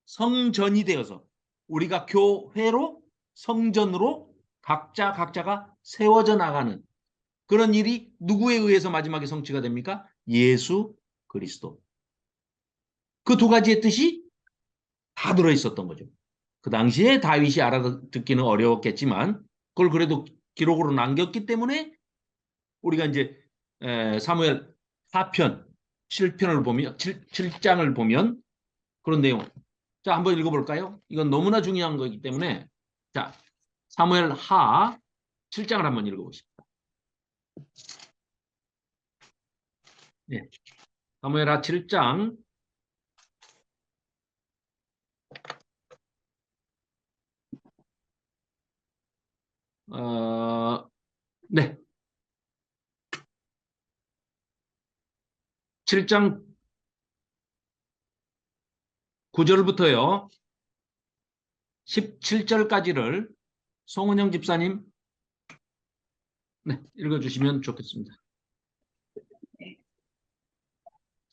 성전이 되어서 우리가 교회로 성전으로 각자가 세워져 나가는 그런 일이 누구에 의해서 마지막에 성취가 됩니까? 예수 그리스도. 그 두 가지의 뜻이 다 들어있었던 거죠. 그 당시에 다윗이 알아듣기는 어려웠겠지만 그걸 그래도 기록으로 남겼기 때문에 우리가 이제 사무엘 4편, 7편을 보면 7장을 보면 그런 내용. 자, 한번 읽어볼까요? 이건 너무나 중요한 거기 때문에 자, 사무엘 하 7장을 한번 읽어보십시다. 네. 사무엘 하 7장 네. 7장 9절부터요. 17절까지를 송은영 집사님 네, 읽어주시면 좋겠습니다.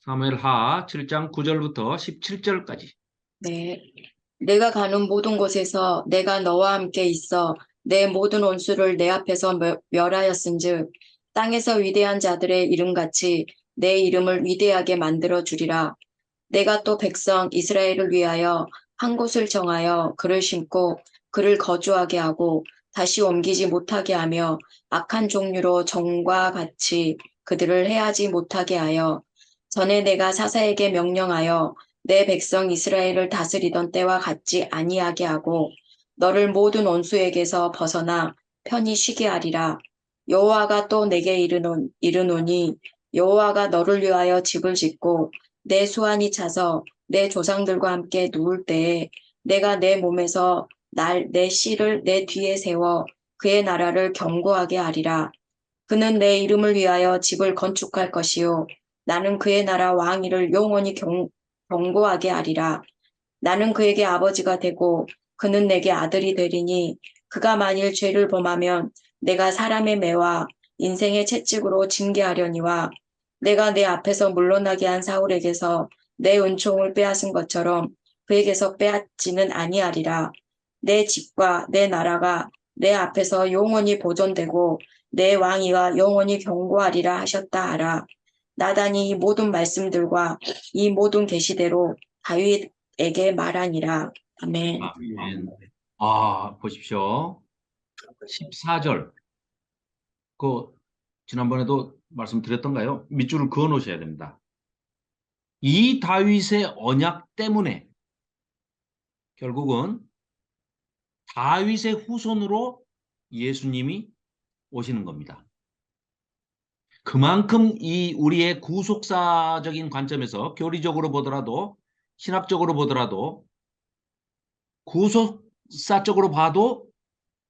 사무엘 하 7장 9절부터 17절까지. 네. 내가 가는 모든 곳에서 내가 너와 함께 있어 내 모든 원수를 내 앞에서 멸하였은즉 땅에서 위대한 자들의 이름같이 내 이름을 위대하게 만들어 주리라. 내가 또 백성 이스라엘을 위하여 한 곳을 정하여 그를 심고 그를 거주하게 하고 다시 옮기지 못하게 하며 악한 종류로 전과 같이 그들을 해하지 못하게 하여 전에 내가 사사에게 명령하여 내 백성 이스라엘을 다스리던 때와 같지 아니하게 하고 너를 모든 원수에게서 벗어나 편히 쉬게 하리라. 여호와가 또 내게 이르노니 여호와가 너를 위하여 집을 짓고 내 수완이 차서 내 조상들과 함께 누울 때에 내가 내 몸에서 내 씨를 내 뒤에 세워 그의 나라를 견고하게 하리라. 그는 내 이름을 위하여 집을 건축할 것이요 나는 그의 나라 왕위를 영원히 견고하게 하리라. 나는 그에게 아버지가 되고 그는 내게 아들이 되리니 그가 만일 죄를 범하면 내가 사람의 매와 인생의 채찍으로 징계하려니와 내가 내 앞에서 물러나게 한 사울에게서 내 은총을 빼앗은 것처럼 그에게서 빼앗지는 아니하리라. 내 집과 내 나라가 내 앞에서 영원히 보존되고 내 왕위가 영원히 견고하리라 하셨다 하라. 나단이 이 모든 말씀들과 이 모든 계시대로 다윗에게 말하니라. 아멘. 아멘. 보십시오. 14절. 지난번에도 말씀드렸던가요? 밑줄을 그어 놓으셔야 됩니다. 이 다윗의 언약 때문에 결국은 다윗의 후손으로 예수님이 오시는 겁니다. 그만큼 이 우리의 구속사적인 관점에서 교리적으로 보더라도 신학적으로 보더라도 구속사적으로 봐도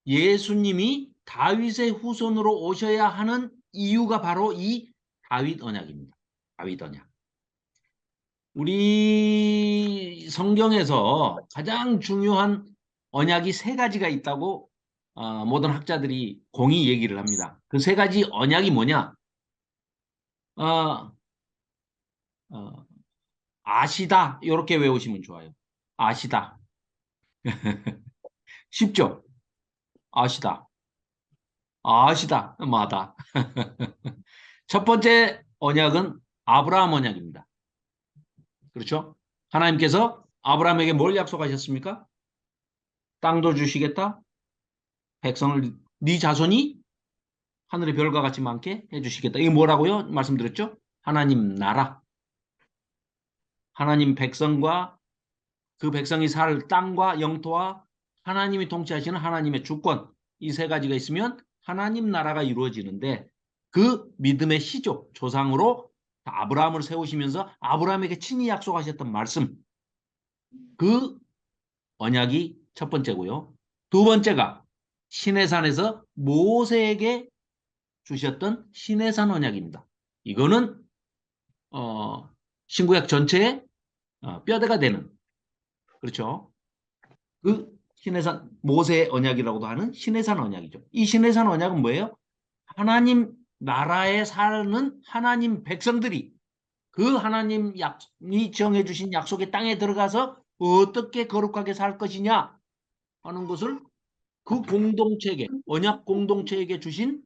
예수님이 다윗의 후손으로 오셔야 하는 이유가 바로 이 다윗 언약입니다. 다윗 언약. 우리 성경에서 가장 중요한 언약이 세 가지가 있다고 모든 학자들이 공히 얘기를 합니다. 그 세 가지 언약이 뭐냐? 아시다 이렇게 외우시면 좋아요. 아시다. 쉽죠? 아시다. 아시다. 마다. 첫 번째 언약은 아브라함 언약입니다. 그렇죠? 하나님께서 아브라함에게 뭘 약속하셨습니까? 땅도 주시겠다. 백성을 네 자손이 하늘의 별과 같이 많게 해주시겠다. 이게 뭐라고요? 말씀드렸죠? 하나님 나라. 하나님 백성과 그 백성이 살 땅과 영토와 하나님이 통치하시는 하나님의 주권. 이 세 가지가 있으면 하나님 나라가 이루어지는데 그 믿음의 시조, 조상으로 아브라함을 세우시면서 아브라함에게 친히 약속하셨던 말씀. 그 언약이 첫 번째고요. 두 번째가 시내산에서 모세에게 주셨던 시내산 언약입니다. 이거는 신구약 전체의 뼈대가 되는, 그렇죠? 그 시내산 모세 언약이라고도 하는 시내산 언약이죠. 이 시내산 언약은 뭐예요? 하나님 나라에 사는 하나님 백성들이 그 하나님이 정해주신 약속의 땅에 들어가서 어떻게 거룩하게 살 것이냐 하는 것을 그 공동체에게, 언약 공동체에게 주신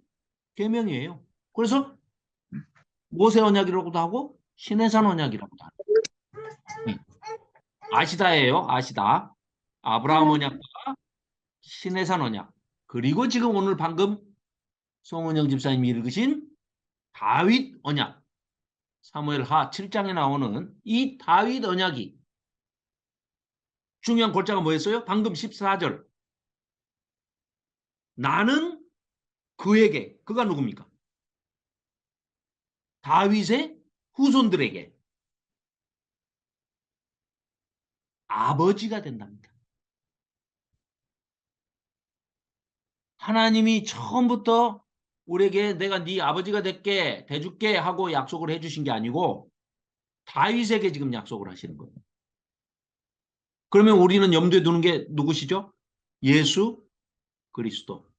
계명이에요. 그래서 모세 언약이라고도 하고 시내산 언약이라고도 하고. 아시다예요. 아시다. 아브라함 언약과 시내산 언약. 그리고 지금 오늘 방금 송은영 집사님이 읽으신 다윗 언약. 사무엘하 7장에 나오는 이 다윗 언약이 중요한 골자가 뭐였어요? 방금 14절. 나는 그에게, 그가 누굽니까? 다윗의 후손들에게 아버지가 된답니다. 하나님이 처음부터 우리에게 내가 네 아버지가 될게, 돼줄게 하고 약속을 해주신 게 아니고 다윗에게 지금 약속을 하시는 거예요. 그러면 우리는 염두에 두는 게 누구시죠? 예수 그리스도.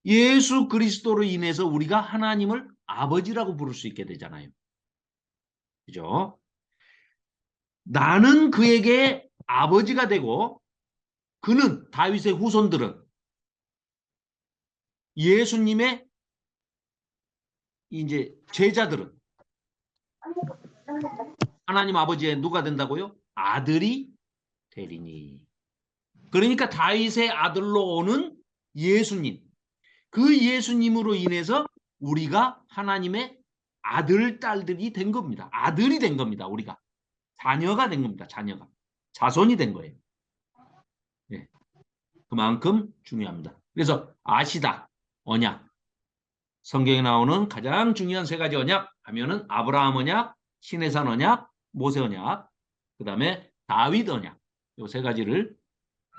예수 그리스도로 인해서 우리가 하나님을 아버지라고 부를 수 있게 되잖아요. 그죠? 나는 그에게 아버지가 되고 그는, 다윗의 후손들은 예수님의 이제 제자들은 하나님 아버지의 누가 된다고요? 아들이 되리니. 그러니까 다윗의 아들로 오는 예수님. 그 예수님으로 인해서 우리가 하나님의 아들, 딸들이 된 겁니다. 아들이 된 겁니다. 우리가. 자녀가 된 겁니다. 자녀가. 자손이 된 거예요. 네. 그만큼 중요합니다. 그래서 아시다, 언약. 성경에 나오는 가장 중요한 세 가지 언약 하면은 아브라함 언약, 시내산 언약, 모세 언약, 그 다음에 다윗 언약. 이 세 가지를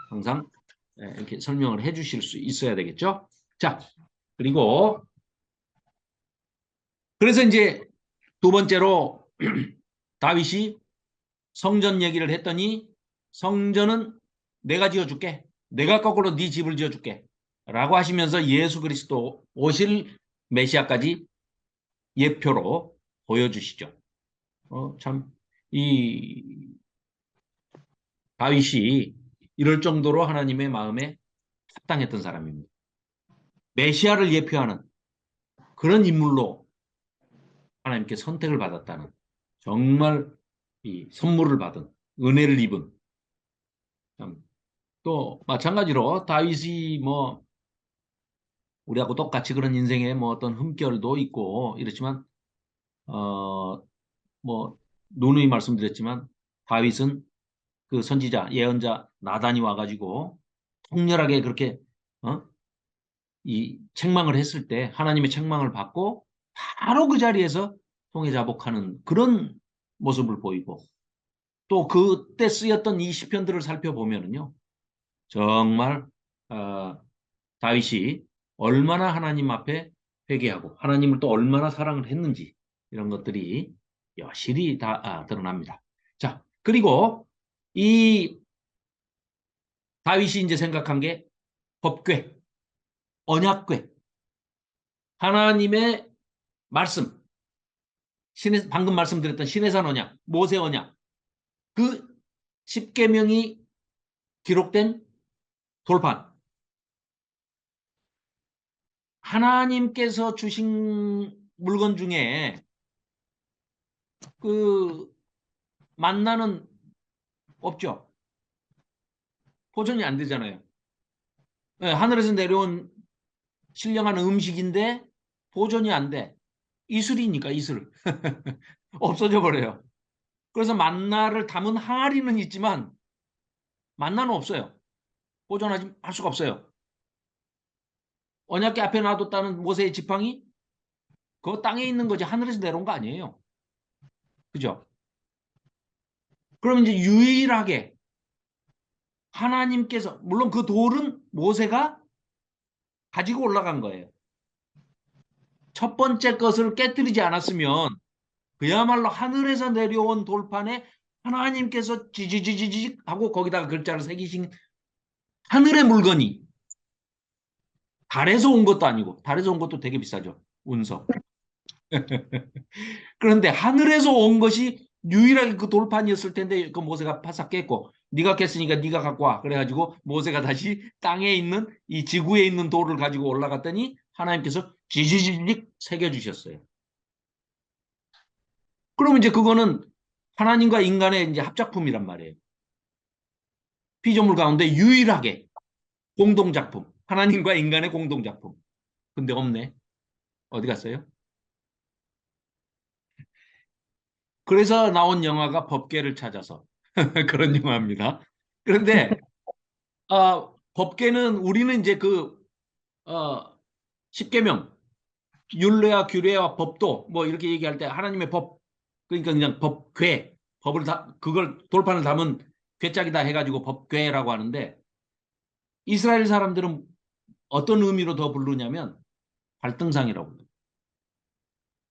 항상 이렇게 설명을 해 주실 수 있어야 되겠죠. 자, 그리고 그래서 이제 두 번째로 다윗이 성전 얘기를 했더니 성전은 내가 지어줄게. 내가 거꾸로 네 집을 지어줄게. 라고 하시면서 예수 그리스도 오실 메시아까지 예표로 보여주시죠. 참, 이 다윗이 이럴 정도로 하나님의 마음에 합당했던 사람입니다. 메시아를 예표하는 그런 인물로 하나님께 선택을 받았다는, 정말 이 선물을 받은, 은혜를 입은, 또 마찬가지로 다윗이 뭐 우리하고 똑같이 그런 인생에 뭐 어떤 흠결도 있고 이렇지만 뭐 누누이 말씀드렸지만 다윗은 그 선지자 예언자 나단이 와가지고 통렬하게 그렇게 이 책망을 했을 때 하나님의 책망을 받고 바로 그 자리에서 통회자복하는 그런 모습을 보이고, 또 그때 쓰였던 이 시편들을 살펴보면은요 정말 다윗이 얼마나 하나님 앞에 회개하고 하나님을 또 얼마나 사랑을 했는지 이런 것들이 여실히 다 드러납니다. 자, 그리고 이 다윗이 이제 생각한 게 법궤, 언약궤, 하나님의 말씀, 방금 말씀드렸던 시내산 언약, 모세 언약, 그 10계명이 기록된 돌판, 하나님께서 주신 물건 중에 그 만나는 없죠. 보존이 안 되잖아요. 네, 하늘에서 내려온 신령한 음식인데 보존이 안 돼. 이슬이니까 이슬. 없어져 버려요. 그래서 만나를 담은 항아리는 있지만 만나는 없어요. 보존하지 할 수가 없어요. 언약궤 앞에 놔뒀다는 모세의 지팡이 그거 땅에 있는 거지 하늘에서 내려온 거 아니에요. 그죠? 그럼 이제 유일하게 하나님께서, 물론 그 돌은 모세가 가지고 올라간 거예요. 첫 번째 것을 깨뜨리지 않았으면 그야말로 하늘에서 내려온 돌판에 하나님께서 지지지지지 하고 거기다가 글자를 새기신 하늘의 물건이 달에서 온 것도 아니고, 달에서 온 것도 되게 비싸죠. 운석. 그런데 하늘에서 온 것이 유일하게 그 돌판이었을 텐데 그 모세가 바싹 깼고, 네가 깼으니까 네가 갖고 와. 그래가지고 모세가 다시 땅에 있는 이 지구에 있는 돌을 가지고 올라갔더니 하나님께서 지지지직 새겨주셨어요. 그러면 이제 그거는 하나님과 인간의 이제 합작품이란 말이에요. 피조물 가운데 유일하게 공동작품. 하나님과 인간의 공동작품. 근데 없네. 어디 갔어요? 그래서 나온 영화가 법궤를 찾아서 그런 영화입니다. 그런데 법궤는 우리는 이제 그 십계명, 율례와 규례와 법도 뭐 이렇게 얘기할 때 하나님의 법, 그러니까 그냥 법궤, 법을 다 그걸 돌판을 담은 괴짝이다 해가지고 법궤라고 하는데, 이스라엘 사람들은 어떤 의미로 더 부르냐면 발등상이라고 합니다.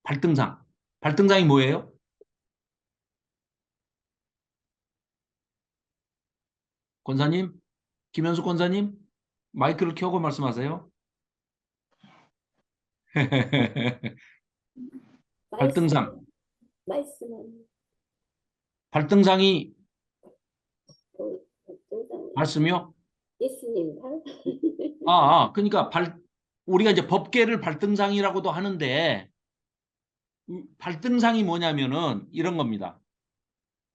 발등상. 발등상이 뭐예요? 권사님, 김현수 권사님, 마이크를 켜고 말씀하세요. 발등상. 말씀은 발등상이 발등상 말씀이요? 예수님 발 그러니까 우리가 이제 법궤를 발등상이라고도 하는데, 발등상이 뭐냐면은 이런 겁니다.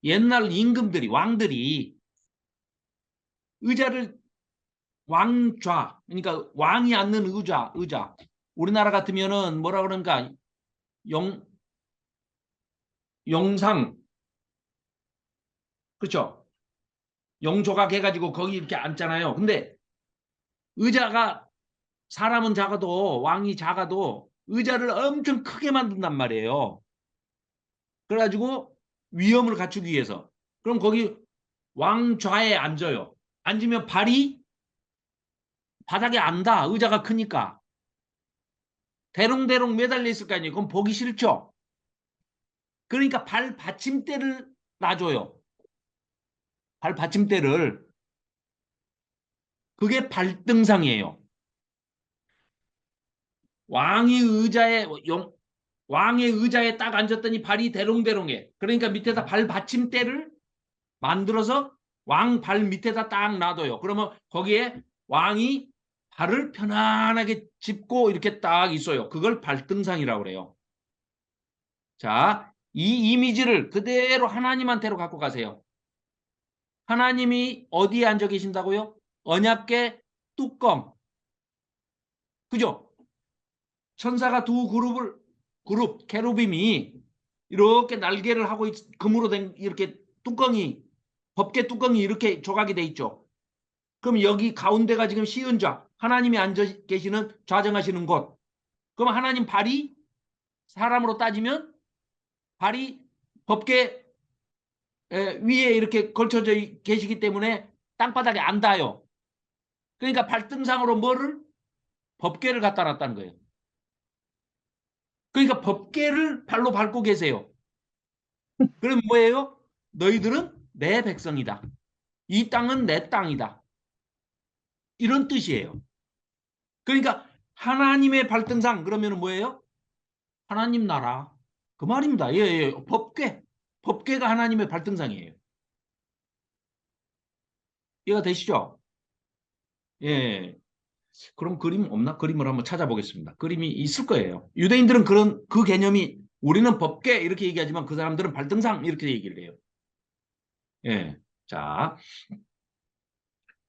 옛날 임금들이, 왕들이 의자를 왕좌, 그러니까 왕이 앉는 의자. 우리나라 같으면은 뭐라 그러니까 영상, 그렇죠? 영조각 해가지고 거기 이렇게 앉잖아요. 근데 의자가, 사람은 작아도 왕이 작아도 의자를 엄청 크게 만든단 말이에요. 그래가지고 위험을 갖추기 위해서. 그럼 거기 왕좌에 앉아요. 앉으면 발이 바닥에 안 닿아. 의자가 크니까. 대롱대롱 매달려 있을 거 아니에요. 그럼 보기 싫죠. 그러니까 발 받침대를 놔줘요. 발 받침대를. 그게 발등상이에요. 왕의 의자에 딱 앉았더니 발이 대롱대롱해. 그러니까 밑에다 발 받침대를 만들어서 왕 발 밑에다 딱 놔둬요. 그러면 거기에 왕이 발을 편안하게 짚고 이렇게 딱 있어요. 그걸 발등상이라고 그래요. 자, 이 이미지를 그대로 하나님한테로 갖고 가세요. 하나님이 어디에 앉아 계신다고요? 언약궤 뚜껑. 그죠? 천사가 두 그룹 케루빔이 이렇게 날개를 하고 금으로 된 이렇게 뚜껑이, 법궤 뚜껑이 이렇게 조각이 돼 있죠. 그럼 여기 가운데가 지금 시은좌, 하나님이 앉아 계시는 좌정하시는 곳. 그럼 하나님 발이, 사람으로 따지면 발이 법궤 위에 이렇게 걸쳐져 계시기 때문에 땅바닥에 안 닿아요. 그러니까 발등상으로 뭐를? 법궤를 갖다 놨다는 거예요. 그러니까 법궤를 발로 밟고 계세요. 그럼 뭐예요? 너희들은 내 백성이다. 이 땅은 내 땅이다. 이런 뜻이에요. 그러니까 하나님의 발등상 그러면 뭐예요? 하나님 나라. 그 말입니다. 예. 법궤. 법궤가 하나님의 발등상이에요. 이해가 되시죠? 예. 그럼 그림 없나? 그림을 한번 찾아보겠습니다. 그림이 있을 거예요. 유대인들은 그 개념이, 우리는 법궤 이렇게 얘기하지만 그 사람들은 발등상 이렇게 얘기를 해요. 예. 자.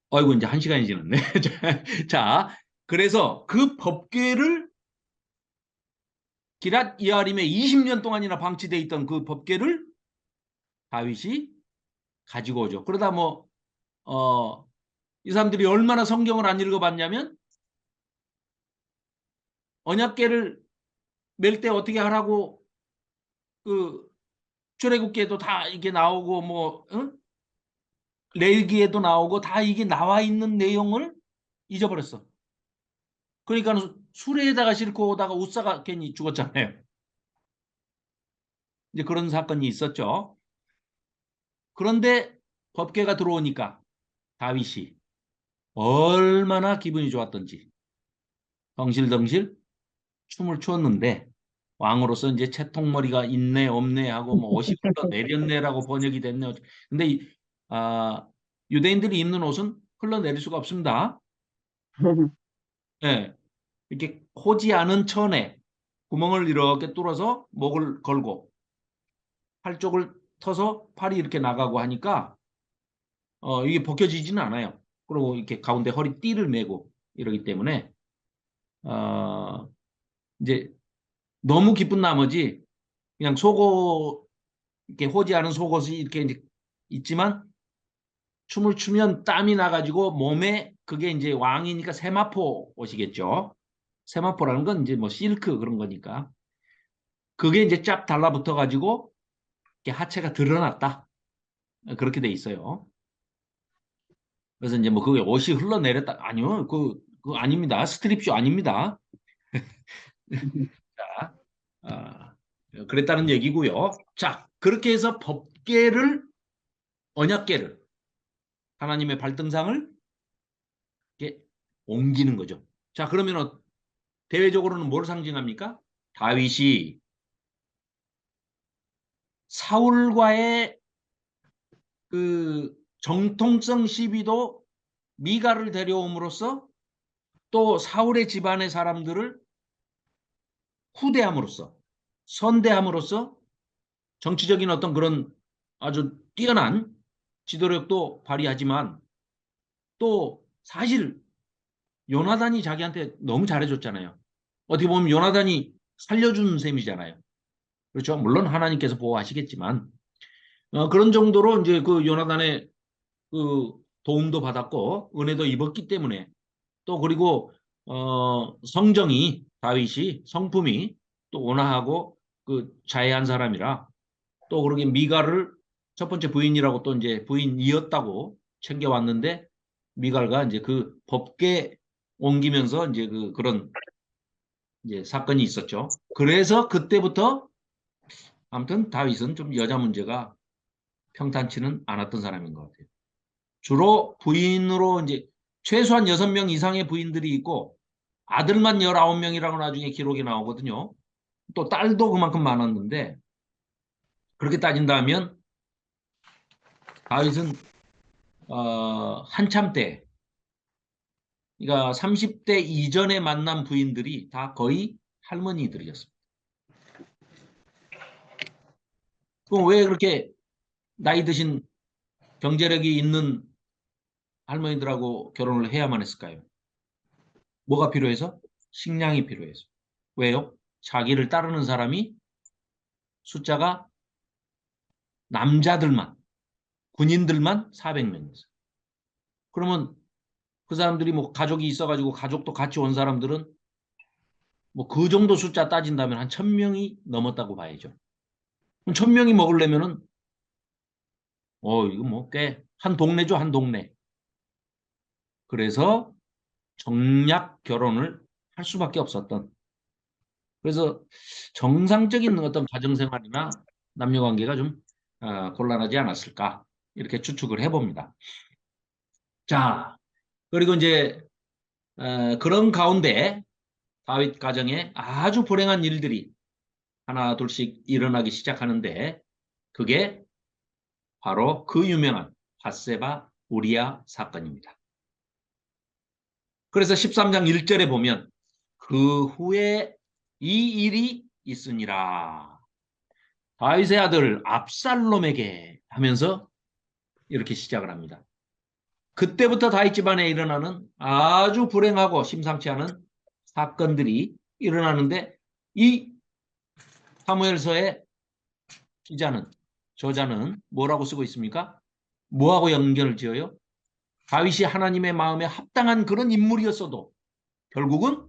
아이고, 이제 1시간이 지났네. 자, 그래서 그 법궤를 기랏 이아림에 20년 동안이나 방치돼 있던 그 법궤를 다윗이 가지고 오죠. 그러다 이 사람들이 얼마나 성경을 안 읽어봤냐면, 언약궤를 멜 때 어떻게 하라고 그 출애굽기에도 다 이게 나오고 응? 레위기에도 나오고 다 이게 나와 있는 내용을 잊어버렸어. 그러니까 수레에다가 싣고 오다가 웃사가 괜히 죽었잖아요. 이제 그런 사건이 있었죠. 그런데 법궤가 들어오니까 다윗이 얼마나 기분이 좋았던지 덩실덩실 춤을 추었는데 왕으로서 이제 채통머리가 있네 없네 하고 뭐 옷이 흘러내렸네라고 번역이 됐네. 근데 유대인들이 입는 옷은 흘러내릴 수가 없습니다. 예, 이렇게 호지 않은 천에 구멍을 이렇게 뚫어서 목을 걸고 팔 쪽을 터서 팔이 이렇게 나가고 하니까 이게 벗겨지지는 않아요. 그리고 이렇게 가운데 허리띠를 메고 이러기 때문에 이제 너무 기쁜 나머지 그냥 속옷 이렇게 호지 않은 속옷이 이렇게 이제 있지만 춤을 추면 땀이 나가지고 몸에 그게 이제 왕이니까 세마포 옷이겠죠. 세마포라는 건 이제 뭐 실크 그런 거니까 그게 이제 쫙 달라붙어 가지고 하체가 드러났다. 그렇게 돼 있어요. 그래서 이제 뭐 그게 옷이 흘러내렸다. 아니요. 그거 아닙니다. 스트립쇼 아닙니다. 자, 그랬다는 얘기고요. 자, 그렇게 해서 법궤를 언약궤를 하나님의 발등상을 이렇게 옮기는 거죠. 자, 그러면 대외적으로는 뭘 상징합니까? 다윗이 사울과의 그 정통성 시비도 미가를 데려옴으로써 또 사울의 집안의 사람들을 후대함으로써 선대함으로써 정치적인 어떤 그런 아주 뛰어난 지도력도 발휘하지만 또 사실 요나단이 자기한테 너무 잘해줬잖아요. 어떻게 보면 요나단이 살려준 셈이잖아요. 그렇죠? 물론 하나님께서 보호하시겠지만 그런 정도로 이제 그 요나단의 그 도움도 받았고 은혜도 입었기 때문에 또 그리고 성정이 다윗이 성품이 또 온화하고 그 자애한 사람이라 또 그러게 미갈을 첫 번째 부인이라고 또 이제 부인이었다고 챙겨왔는데 미갈과 이제 그 법궤 옮기면서 이제 그런 이제 사건이 있었죠. 그래서 그때부터 아무튼 다윗은 좀 여자 문제가 평탄치는 않았던 사람인 것 같아요. 주로 부인으로 이제 최소한 6명 이상의 부인들이 있고 아들만 19명이라고 나중에 기록이 나오거든요. 또 딸도 그만큼 많았는데 그렇게 따진다면 다윗은 한참 때 그러니까 30대 이전에 만난 부인들이 다 거의 할머니들이었습니다. 그럼 왜 그렇게 나이 드신 경제력이 있는 할머니들하고 결혼을 해야만 했을까요? 뭐가 필요해서? 식량이 필요해서. 왜요? 자기를 따르는 사람이 숫자가 남자들만, 군인들만 400명이었어요. 그러면 그 사람들이 뭐 가족이 있어가지고 가족도 같이 온 사람들은 뭐 그 정도 숫자 따진다면 한 1000명이 넘었다고 봐야죠. 그럼 1000명이 먹으려면은 이거 뭐 꽤 한 동네죠, 한 동네. 그래서 정략 결혼을 할 수밖에 없었던. 그래서 정상적인 어떤 가정생활이나 남녀관계가 좀 곤란하지 않았을까 이렇게 추측을 해봅니다. 자, 그리고 이제 그런 가운데 다윗 가정에 아주 불행한 일들이 하나 둘씩 일어나기 시작하는데 그게 바로 그 유명한 밧세바 우리아 사건입니다. 그래서 13장 1절에 보면 그 후에 이 일이 있으니라. 다윗의 아들 압살롬에게 하면서 이렇게 시작을 합니다. 그때부터 다윗 집안에 일어나는 아주 불행하고 심상치 않은 사건들이 일어나는데 이 사무엘서의 저자는 뭐라고 쓰고 있습니까? 뭐하고 연결을 지어요? 다윗이 하나님의 마음에 합당한 그런 인물이었어도 결국은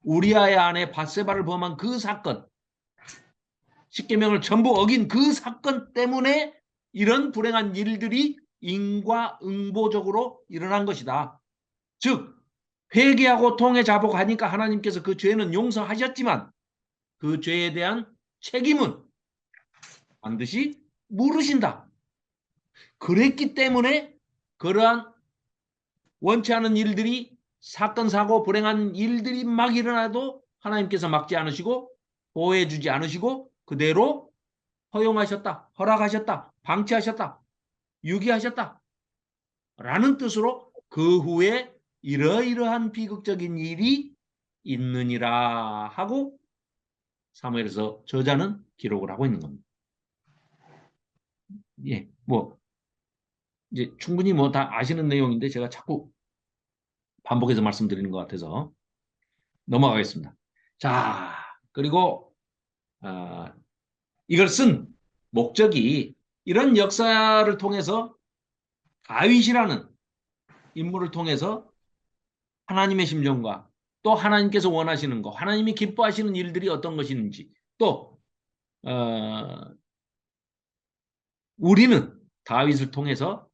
우리아의 아내 밧세바를 범한 그 사건, 십계명을 전부 어긴 그 사건 때문에 이런 불행한 일들이 인과응보적으로 일어난 것이다. 즉 회개하고 통해 자복하니까 하나님께서 그 죄는 용서하셨지만 그 죄에 대한 책임은 반드시 물으신다. 그랬기 때문에 그러한 원치 않은 일들이 사건, 사고, 불행한 일들이 막 일어나도 하나님께서 막지 않으시고 보호해 주지 않으시고 그대로 허용하셨다, 허락하셨다, 방치하셨다, 유기하셨다 라는 뜻으로 그 후에 이러이러한 비극적인 일이 있느니라 하고 사무엘에서 저자는 기록을 하고 있는 겁니다. 예, 뭐 이제 충분히 뭐 다 아시는 내용인데 제가 자꾸 반복해서 말씀드리는 것 같아서 넘어가겠습니다. 자, 그리고 이걸 쓴 목적이 이런 역사를 통해서 다윗이라는 인물을 통해서 하나님의 심정과 또 하나님께서 원하시는 것, 하나님이 기뻐하시는 일들이 어떤 것인지 또 우리는 다윗을 통해서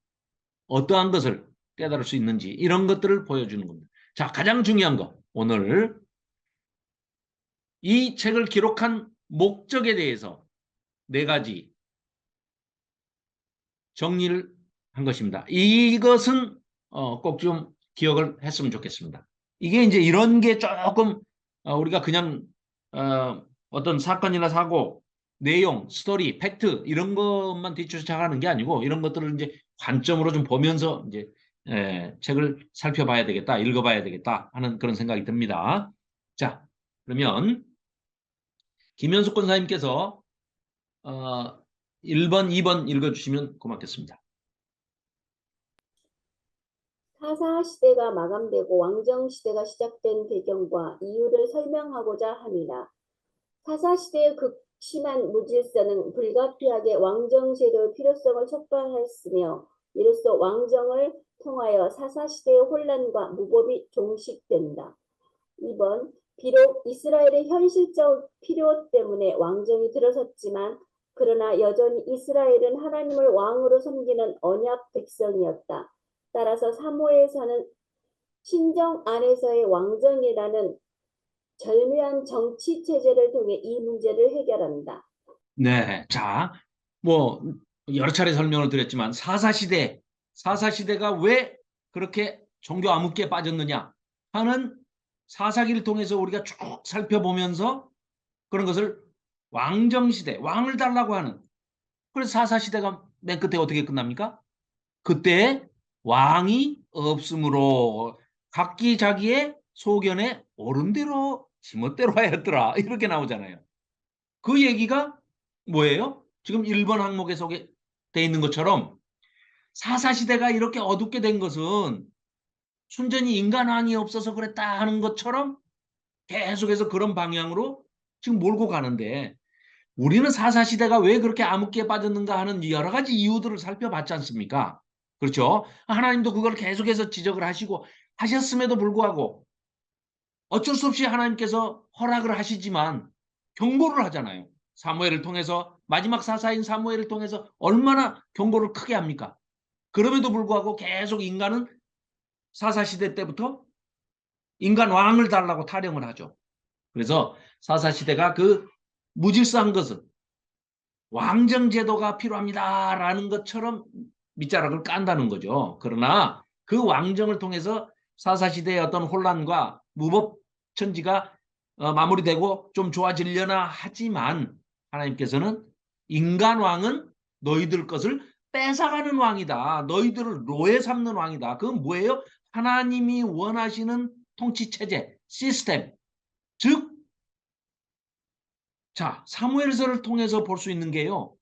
어떠한 것을 깨달을 수 있는지 이런 것들을 보여주는 겁니다. 자, 가장 중요한 거 오늘 이 책을 기록한 목적에 대해서 4가지 정리를 한 것입니다. 이것은 꼭 좀 기억을 했으면 좋겠습니다. 이게 이제 이런 게 조금 우리가 그냥 어떤 사건이나 사고, 내용, 스토리, 팩트 이런 것만 뒤쫓아가는 게 아니고 이런 것들을 이제 관점으로 좀 보면서 이제 책을 살펴봐야 되겠다, 읽어봐야 되겠다 하는 그런 생각이 듭니다. 자, 그러면 김현숙 권사님께서 1번, 2번 읽어주시면 고맙겠습니다. 사사 시대가 마감되고 왕정 시대가 시작된 배경과 이유를 설명하고자 합니다. 사사 시대의 극심한 무질서는 불가피하게 왕정 제도의 필요성을 촉발했으며 이로써 왕정을 통하여 사사 시대의 혼란과 무법이 종식된다. 2번 비록 이스라엘의 현실적 필요 때문에 왕정이 들어섰지만 그러나 여전히 이스라엘은 하나님을 왕으로 섬기는 언약 백성이었다. 따라서 사무엘서는 신정 안에서의 왕정이라는 절묘한 정치 체제를 통해 이 문제를 해결한다. 네, 자, 뭐 여러 차례 설명을 드렸지만 사사시대가 왜 그렇게 종교 암흑기에 빠졌느냐 하는 사사기를 통해서 우리가 쭉 살펴보면서 그런 것을 왕정시대, 왕을 달라고 하는 그래서 사사시대가 맨 끝에 어떻게 끝납니까? 그때 왕이 없으므로 각기 자기의 소견에 옳은 대로 지멋대로 하였더라 이렇게 나오잖아요. 그 얘기가 뭐예요? 지금 1번 항목에 소개되어 있는 것처럼 사사시대가 이렇게 어둡게 된 것은 순전히 인간왕이 없어서 그랬다 하는 것처럼 계속해서 그런 방향으로 지금 몰고 가는데 우리는 사사시대가 왜 그렇게 암흑기에 빠졌는가 하는 여러 가지 이유들을 살펴봤지 않습니까? 그렇죠? 하나님도 그걸 계속해서 지적을 하시고 하셨음에도 불구하고 어쩔 수 없이 하나님께서 허락을 하시지만 경고를 하잖아요. 사무엘을 통해서 마지막 사사인 사무엘을 통해서 얼마나 경고를 크게 합니까? 그럼에도 불구하고 계속 인간은 사사시대 때부터 인간 왕을 달라고 타령을 하죠. 그래서 사사시대가 그 무질서한 것은 왕정제도가 필요합니다라는 것처럼 밑자락을 깐다는 거죠. 그러나 그 왕정을 통해서 사사시대의 어떤 혼란과 무법천지가 마무리되고 좀 좋아지려나 하지만 하나님께서는 인간왕은 너희들 것을 뺏어가는 왕이다. 너희들을 노예 삼는 왕이다. 그건 뭐예요? 하나님이 원하시는 통치체제, 시스템, 즉 자, 사무엘서를 통해서 볼 수 있는 게요.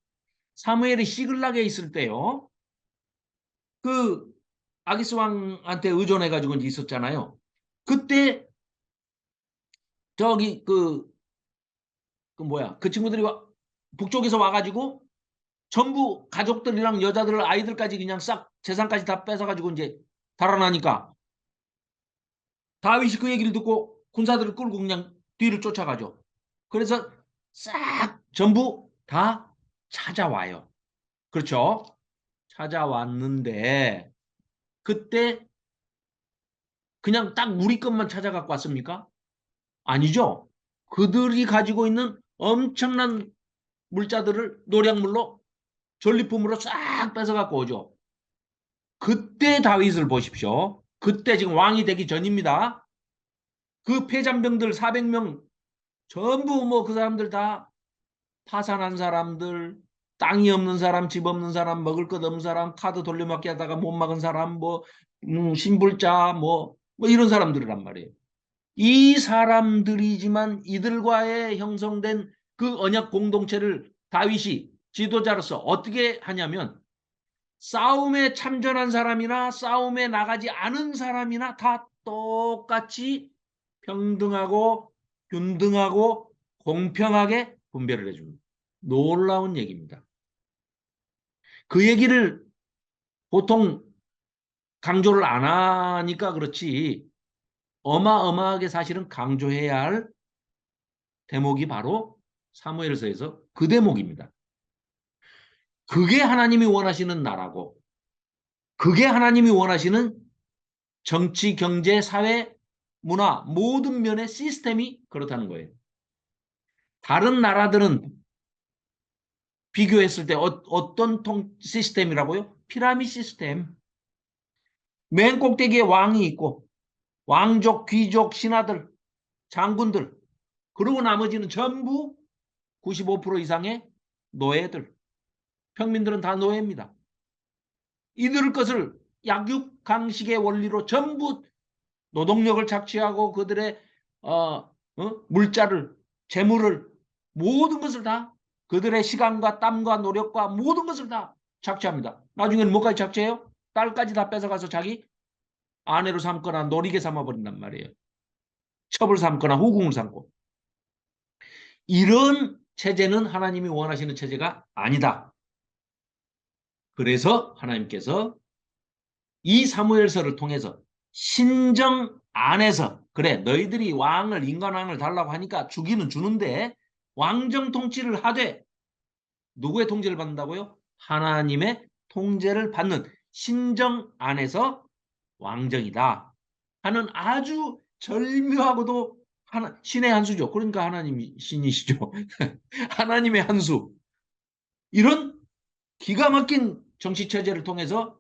사무엘이 시글락에 있을 때요. 그 아기스 왕한테 의존해 가지고 있었잖아요. 그때 저기 그 뭐야? 그 친구들이 북쪽에서 와 가지고 전부 가족들이랑 여자들 아이들까지 그냥 싹 재산까지 다 뺏어 가지고 이제 달아나니까 다윗이 그 얘기를 듣고 군사들을 끌고 그냥 뒤를 쫓아가죠. 그래서 싹 전부 다 찾아와요. 그렇죠? 찾아왔는데 그때 그냥 딱 우리 것만 찾아갖고 왔습니까? 아니죠. 그들이 가지고 있는 엄청난 물자들을 노량물로 전리품으로 싹 뺏어갖고 오죠. 그때 다윗을 보십시오. 그때 지금 왕이 되기 전입니다. 그 패잔병들 400명 전부 뭐 그 사람들 다 파산한 사람들, 땅이 없는 사람, 집 없는 사람, 먹을 것 없는 사람, 카드 돌려막기 하다가 못 막은 사람, 뭐 신불자, 뭐 이런 사람들이란 말이에요. 이 사람들이지만 이들과의 형성된 그 언약 공동체를 다윗이 지도자로서 어떻게 하냐면 싸움에 참전한 사람이나 싸움에 나가지 않은 사람이나 다 똑같이 평등하고 균등하고 공평하게 분배를 해줍니다. 놀라운 얘기입니다. 그 얘기를 보통 강조를 안 하니까 그렇지 어마어마하게 사실은 강조해야 할 대목이 바로 사무엘서에서 그 대목입니다. 그게 하나님이 원하시는 나라고 그게 하나님이 원하시는 정치, 경제, 사회, 문화 모든 면의 시스템이 그렇다는 거예요. 다른 나라들은 비교했을 때 어떤 시스템이라고요? 피라미드 시스템. 맨 꼭대기에 왕이 있고 왕족, 귀족, 신하들, 장군들 그리고 나머지는 전부 95% 이상의 노예들. 평민들은 다 노예입니다. 이들 것을 약육강식의 원리로 전부 노동력을 착취하고 그들의 물자를, 재물을 모든 것을 다 그들의 시간과 땀과 노력과 모든 것을 다 착취합니다. 나중에는 뭐까지 착취해요? 딸까지 다 뺏어가서 자기 아내로 삼거나 노리게 삼아버린단 말이에요. 첩을 삼거나 후궁을 삼고. 이런 체제는 하나님이 원하시는 체제가 아니다. 그래서 하나님께서 이 사무엘서를 통해서 신정 안에서 그래 너희들이 인간왕을 달라고 하니까 주기는 주는데 왕정 통치를 하되 누구의 통제를 받는다고요? 하나님의 통제를 받는 신정 안에서 왕정이다 하는 아주 절묘하고도 신의 한 수죠. 그러니까 하나님이 신이시죠. 하나님의 한 수. 이런 기가 막힌 정치체제를 통해서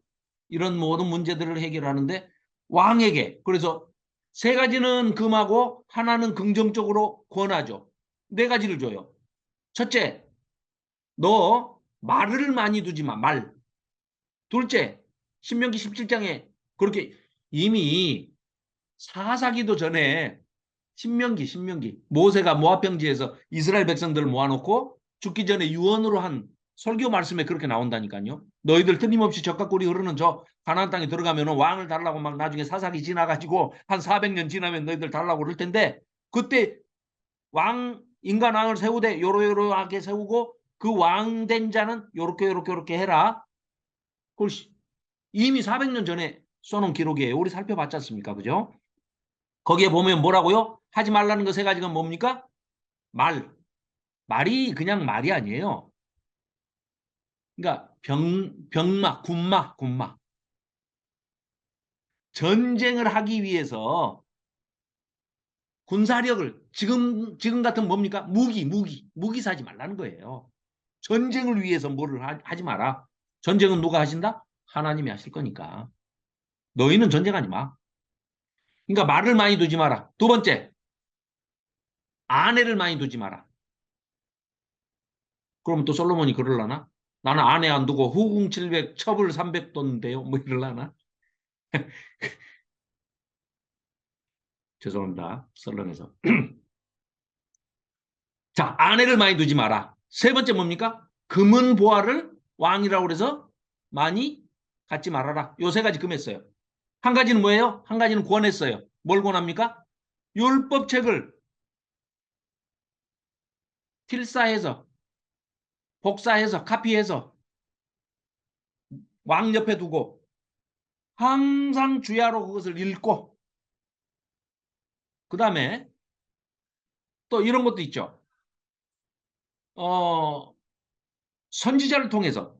이런 모든 문제들을 해결하는데 왕에게 그래서 세 가지는 금하고 하나는 긍정적으로 권하죠. 네 가지를 줘요. 첫째, 너 말을 많이 두지 마. 말. 둘째, 신명기 17장에 그렇게 이미 사사기도 전에 신명기 모세가 모압 평지에서 이스라엘 백성들을 모아놓고 죽기 전에 유언으로 한 설교 말씀에 그렇게 나온다니까요. 너희들 틀림없이 젖과 꿀이 흐르는 저 가나안 땅에 들어가면 왕을 달라고 막 나중에 사사기 지나가지고 한 400년 지나면 너희들 달라고 그럴 텐데 그때 인간 왕을 세우되 요러요러하게 세우고 그 왕 된 자는 요렇게 해라. 그걸 이미 400년 전에 써놓은 기록이에요. 우리 살펴봤지 않습니까? 그죠? 거기에 보면 뭐라고요? 하지 말라는 거 세 가지가 뭡니까? 말이 그냥 말이 아니에요. 그러니까 군마. 전쟁을 하기 위해서 군사력을 지금 같은 뭡니까? 무기 사지 말라는 거예요. 전쟁을 위해서 뭐를 하지 마라. 전쟁은 누가 하신다? 하나님이 하실 거니까. 너희는 전쟁하지 마. 그러니까 말을 많이 두지 마라. 두 번째, 아내를 많이 두지 마라. 그럼 또 솔로몬이 그러려나? 나는 아내 안 두고 후궁 700, 첩을 300 뒀는데요. 뭐 이러려나? 죄송합니다. 썰렁해서. 자, 아내를 많이 두지 마라. 세 번째 뭡니까? 금은 보화를 왕이라고 그래서 많이 갖지 말아라. 요 세 가지 금했어요. 한 가지는 뭐예요? 한 가지는 권했어요. 뭘 권합니까? 율법책을 필사해서 복사해서 카피해서 왕 옆에 두고 항상 주야로 그것을 읽고 그 다음에 또 이런 것도 있죠. 선지자를 통해서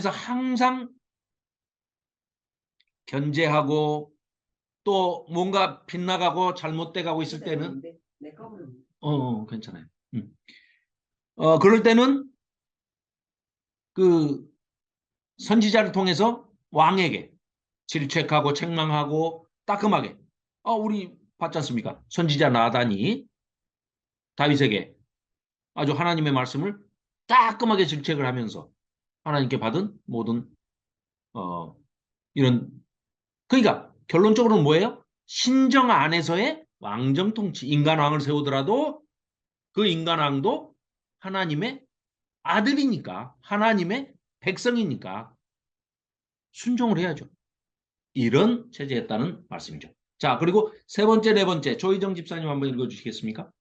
항상 견제하고 또 뭔가 빗나가고 잘못돼 가고 있을 때는 괜찮아요. 그럴 때는 그 선지자를 통해서 왕에게 질책하고 책망하고 따끔하게 우리 봤지 않습니까? 선지자 나단이 다윗에게 아주 하나님의 말씀을 따끔하게 질책을 하면서 하나님께 받은 모든 이런 그러니까 결론적으로는 뭐예요? 신정 안에서의 왕정 통치, 인간왕을 세우더라도 그 인간왕도 하나님의 아들이니까 하나님의 백성이니까 순종을 해야죠. 이런 체제였다는 말씀이죠. 자, 그리고 세 번째, 네 번째 조희정 집사님 한번 읽어주시겠습니까?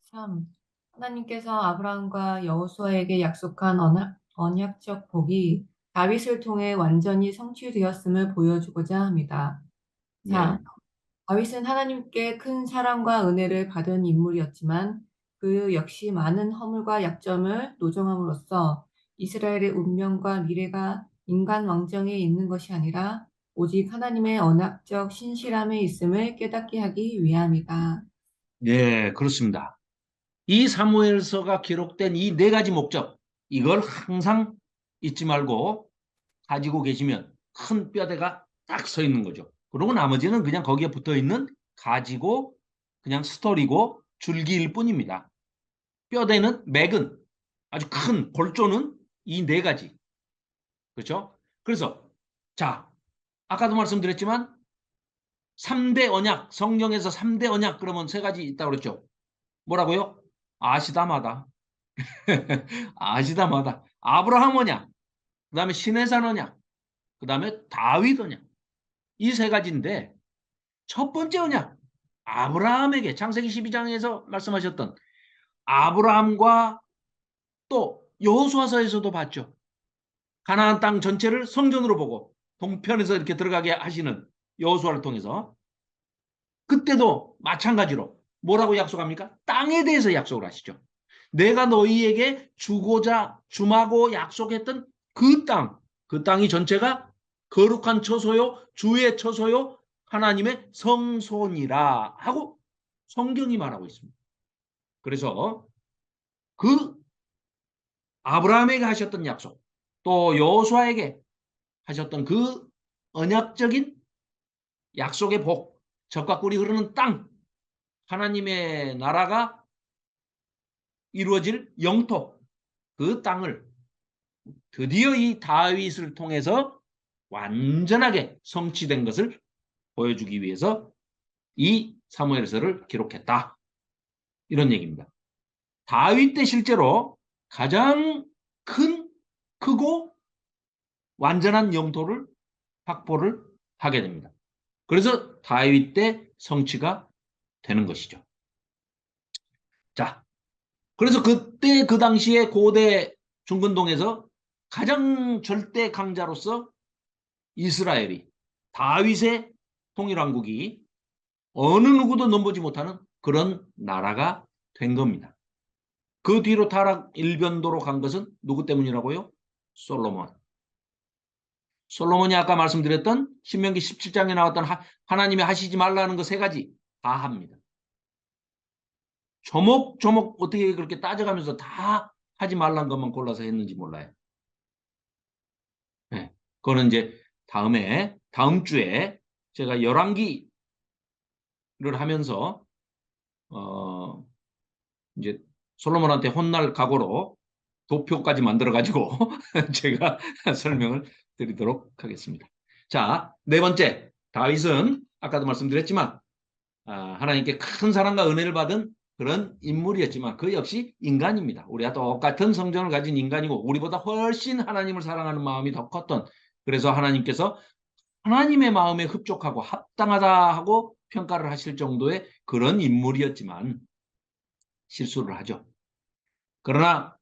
3. 하나님께서 아브라함과 여호수아에게 약속한 언약적 복이 다윗을 통해 완전히 성취되었음을 보여주고자 합니다. 4. 네. 다윗은 하나님께 큰 사랑과 은혜를 받은 인물이었지만 그 역시 많은 허물과 약점을 노정함으로써 이스라엘의 운명과 미래가 인간 왕정에 있는 것이 아니라 오직 하나님의 언약적 신실함에 있음을 깨닫게 하기 위함이다. 네, 그렇습니다. 이 사무엘서가 기록된 이 네 가지 목적, 이걸 항상 잊지 말고 가지고 계시면 큰 뼈대가 딱 서 있는 거죠. 그리고 나머지는 그냥 거기에 붙어 있는 가지고 그냥 스토리고 줄기일 뿐입니다. 뼈대는 맥은 아주 큰 골조는 이 네 가지. 그렇죠? 그래서 자, 아까도 말씀드렸지만 3대 언약, 성경에서 3대 언약 그러면 세 가지 있다고 그랬죠. 뭐라고요? 아시다마다. 아시다마다. 아브라함 언약, 그 다음에 시내산 언약, 그 다음에 다윗 언약. 이 세 가지인데 첫 번째 언약, 아브라함에게 창세기 12장에서 말씀하셨던 아브라함과 또 여호수아서에서도 봤죠. 가나안 땅 전체를 성전으로 보고 동편에서 이렇게 들어가게 하시는 여호수아를 통해서 그때도 마찬가지로 뭐라고 약속합니까? 땅에 대해서 약속을 하시죠. 내가 너희에게 주고자 주마고 약속했던 그 땅, 그 땅이 전체가 거룩한 처소요, 주의 처소요, 하나님의 성소니라 하고 성경이 말하고 있습니다. 그래서 그 아브라함에게 하셨던 약속, 또 여호수아에게 하셨던 그 언약적인 약속의 복, 젖과 꿀이 흐르는 땅, 하나님의 나라가 이루어질 영토, 그 땅을 드디어 이 다윗을 통해서 완전하게 성취된 것을 보여주기 위해서 이 사무엘서를 기록했다. 이런 얘기입니다. 다윗 때 실제로 가장 크고 완전한 영토를 확보를 하게 됩니다. 그래서 다윗 때 성취가 되는 것이죠. 자, 그래서 그때 그 당시에 고대 중근동에서 가장 절대 강자로서 이스라엘이 다윗의 통일왕국이 어느 누구도 넘보지 못하는 그런 나라가 된 겁니다. 그 뒤로 타락 일변도로 간 것은 누구 때문이라고요? 솔로몬. 솔로몬이 아까 말씀드렸던 신명기 17장에 나왔던 하나님이 하시지 말라는 거 세 가지 다 합니다. 조목조목 어떻게 그렇게 따져가면서 다 하지 말란 것만 골라서 했는지 몰라요. 네, 그거는 이제 다음 주에 제가 열왕기를 하면서 이제 솔로몬한테 혼날 각오로 도표까지 만들어가지고 제가 설명을 드리도록 하겠습니다. 자, 네 번째, 다윗은 아까도 말씀드렸지만 하나님께 큰 사랑과 은혜를 받은 그런 인물이었지만 그 역시 인간입니다. 우리와 똑같은 성정을 가진 인간이고 우리보다 훨씬 하나님을 사랑하는 마음이 더 컸던, 그래서 하나님께서 하나님의 마음에 흡족하고 합당하다 하고 평가를 하실 정도의 그런 인물이었지만 실수를 하죠. 그러나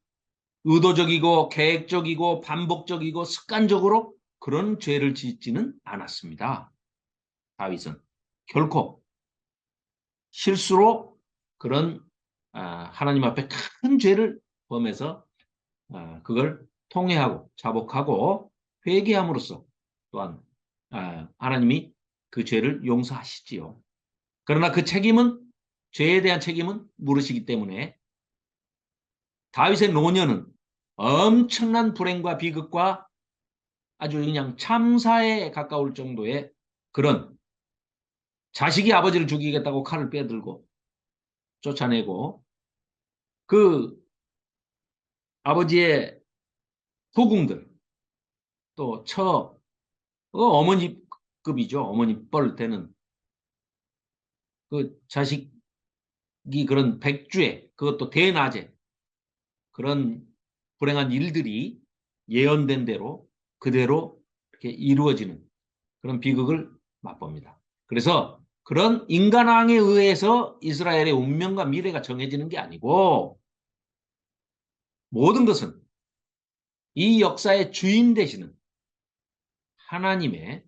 의도적이고 계획적이고 반복적이고 습관적으로 그런 죄를 짓지는 않았습니다. 다윗은 결코 실수로 그런 하나님 앞에 큰 죄를 범해서 그걸 통회하고 자복하고 회개함으로써 또한 하나님이 그 죄를 용서하시지요. 그러나 그 책임은 죄에 대한 책임은 물으시기 때문에 다윗의 노년은 엄청난 불행과 비극과 아주 그냥 참사에 가까울 정도의 그런 자식이 아버지를 죽이겠다고 칼을 빼들고 쫓아내고 그 아버지의 후궁들 또 어머니급이죠. 어머니 뻘 되는 그 자식이 그런 백주에 그것도 대낮에 그런 불행한 일들이 예언된 대로 그대로 이렇게 이루어지는 그런 비극을 맛봅니다. 그래서 그런 인간왕에 의해서 이스라엘의 운명과 미래가 정해지는 게 아니고 모든 것은 이 역사의 주인 되시는 하나님의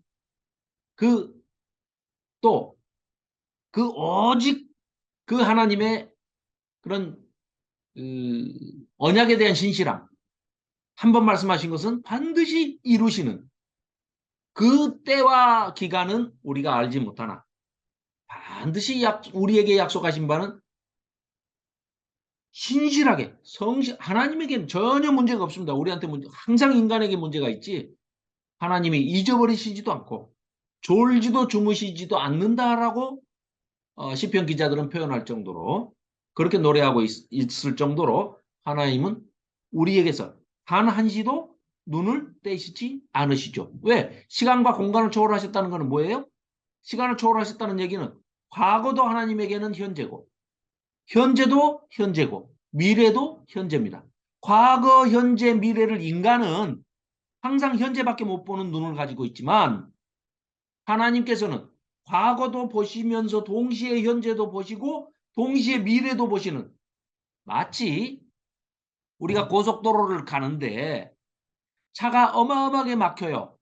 오직 그 하나님의 그런 언약에 대한 신실함, 한 번 말씀하신 것은 반드시 이루시는 그 때와 기간은 우리가 알지 못하나 반드시 우리에게 약속하신 바는 신실하게 하나님에게는 전혀 문제가 없습니다. 우리한테 항상 인간에게 문제가 있지 하나님이 잊어버리시지도 않고 졸지도 주무시지도 않는다라고 시편 기자들은 표현할 정도로 그렇게 노래하고 있을 정도로 하나님은 우리에게서 단 한시도 눈을 떼시지 않으시죠. 왜? 시간과 공간을 초월하셨다는 것은 뭐예요? 시간을 초월하셨다는 얘기는 과거도 하나님에게는 현재고 현재도 현재고 미래도 현재입니다. 과거, 현재, 미래를 인간은 항상 현재밖에 못 보는 눈을 가지고 있지만 하나님께서는 과거도 보시면서 동시에 현재도 보시고 동시에 미래도 보시는 마치 우리가 고속도로를 가는데 차가 어마어마하게 막혀요.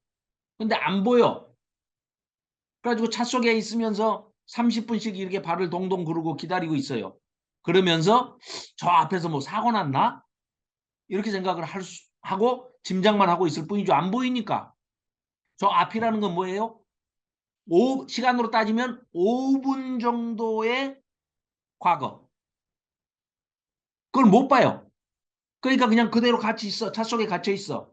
근데 안 보여. 그래가지고 차 속에 있으면서 30분씩 이렇게 발을 동동 구르고 기다리고 있어요. 그러면서 저 앞에서 뭐 사고 났나? 이렇게 생각을 하고 짐작만 하고 있을 뿐이죠. 안 보이니까. 저 앞이라는 건 뭐예요? 시간으로 따지면 5분 정도의 과거. 그걸 못 봐요. 그러니까 그냥 그대로 같이 있어. 차 속에 갇혀 있어.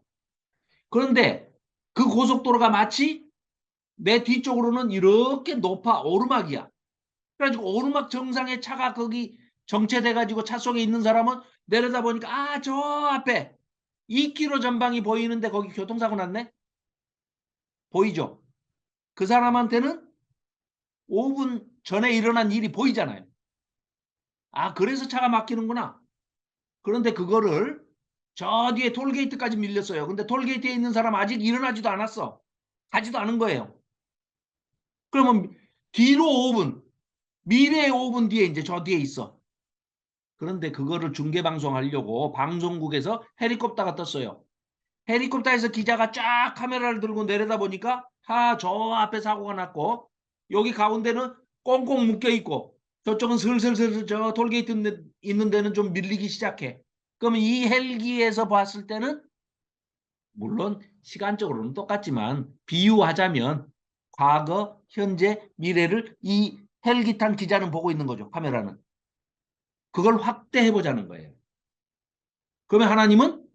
그런데 그 고속도로가 마치 내 뒤쪽으로는 이렇게 높아 오르막이야. 그래가지고 오르막 정상에 차가 거기 정체돼가지고 차 속에 있는 사람은 내려다보니까 저 앞에 2km 전방이 보이는데 거기 교통사고 났네? 보이죠? 그 사람한테는 5분 전에 일어난 일이 보이잖아요. 그래서 차가 막히는구나. 그런데 그거를 저 뒤에 톨게이트까지 밀렸어요. 근데 톨게이트에 있는 사람 아직 일어나지도 않았어. 가지도 않은 거예요. 그러면 뒤로 5분, 미래의 5분 뒤에 이제 저 뒤에 있어. 그런데 그거를 중계방송하려고 방송국에서 헬리콥터가 떴어요. 헬리콥터에서 기자가 쫙 카메라를 들고 내려다보니까 저 앞에 사고가 났고 여기 가운데는 꽁꽁 묶여있고 저쪽은 슬슬슬 저 톨게이트 있는 데는 좀 밀리기 시작해. 그러면 이 헬기에서 봤을 때는 물론 시간적으로는 똑같지만 비유하자면 과거, 현재, 미래를 이 헬기 탄 기자는 보고 있는 거죠. 카메라는. 그걸 확대해보자는 거예요. 그러면 하나님은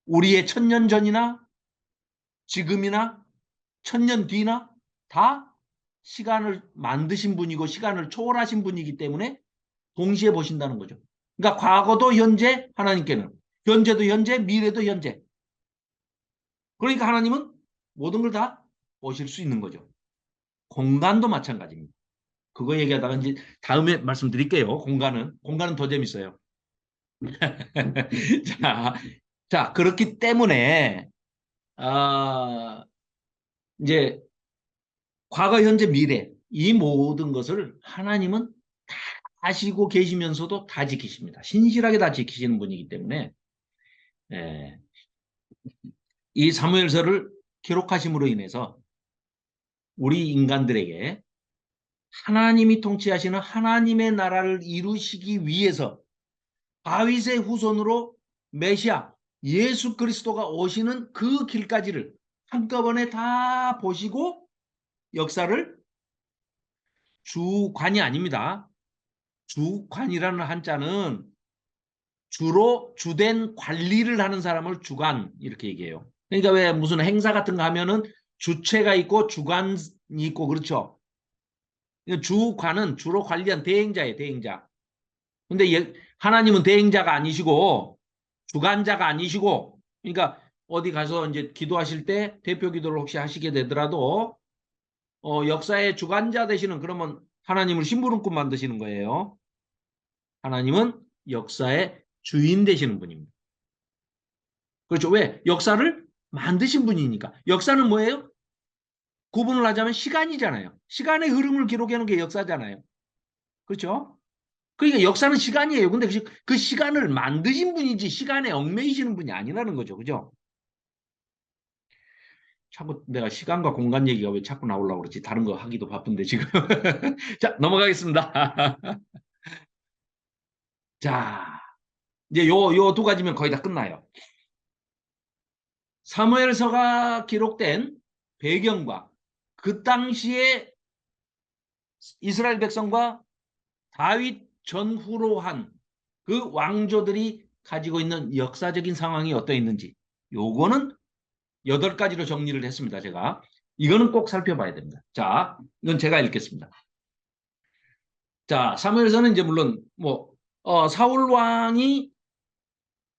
우리의 1000년 전이나 지금이나 1000년 뒤나 다 시간을 만드신 분이고 시간을 초월하신 분이기 때문에 동시에 보신다는 거죠. 그러니까 과거도 현재 하나님께는 현재도 현재 미래도 현재. 그러니까 하나님은 모든 걸 다 보실 수 있는 거죠. 공간도 마찬가지입니다. 그거 얘기하다가 이제 다음에 말씀드릴게요. 공간은 더 재밌어요. 자, 그렇기 때문에 이제 과거, 현재, 미래 이 모든 것을 하나님은 다 아시고 계시면서도 다 지키십니다. 신실하게 다 지키시는 분이기 때문에 이 사무엘서를 기록하심으로 인해서 우리 인간들에게 하나님이 통치하시는 하나님의 나라를 이루시기 위해서 다윗의 후손으로 메시아 예수 그리스도가 오시는 그 길까지를 한꺼번에 다 보시고 역사를 주관이 아닙니다. 주관이라는 한자는 주로 주된 관리를 하는 사람을 주관 이렇게 얘기해요. 그러니까 왜 무슨 행사 같은 거 하면은 주체가 있고 주관이 있고 그렇죠. 주관은 주로 관리한 대행자예요. 대행자. 근데 하나님은 대행자가 아니시고 주관자가 아니시고 그러니까 어디 가서 이제 기도하실 때 대표 기도를 혹시 하시게 되더라도 역사의 주관자 되시는 그러면 하나님을 심부름꾼 만드시는 거예요. 하나님은 역사의 주인 되시는 분입니다. 그렇죠. 왜? 역사를 만드신 분이니까. 역사는 뭐예요? 구분을 하자면 시간이잖아요. 시간의 흐름을 기록해 놓은 게 역사잖아요. 그렇죠? 그러니까 역사는 시간이에요. 근데 그 시간을 만드신 분이지 시간에 얽매이시는 분이 아니라는 거죠. 그죠? 자꾸 내가 시간과 공간 얘기가 왜 자꾸 나오려고 그러지? 다른 거 하기도 바쁜데 지금. 자, 넘어가겠습니다. 자, 이제 요 두 가지면 거의 다 끝나요. 사무엘서가 기록된 배경과 그 당시에 이스라엘 백성과 다윗 전후로 한 그 왕조들이 가지고 있는 역사적인 상황이 어떠했는지 요거는 8가지로 정리를 했습니다. 제가 이거는 꼭 살펴봐야 됩니다. 자, 이건 제가 읽겠습니다. 자, 사무엘서는 이제 물론 사울 왕이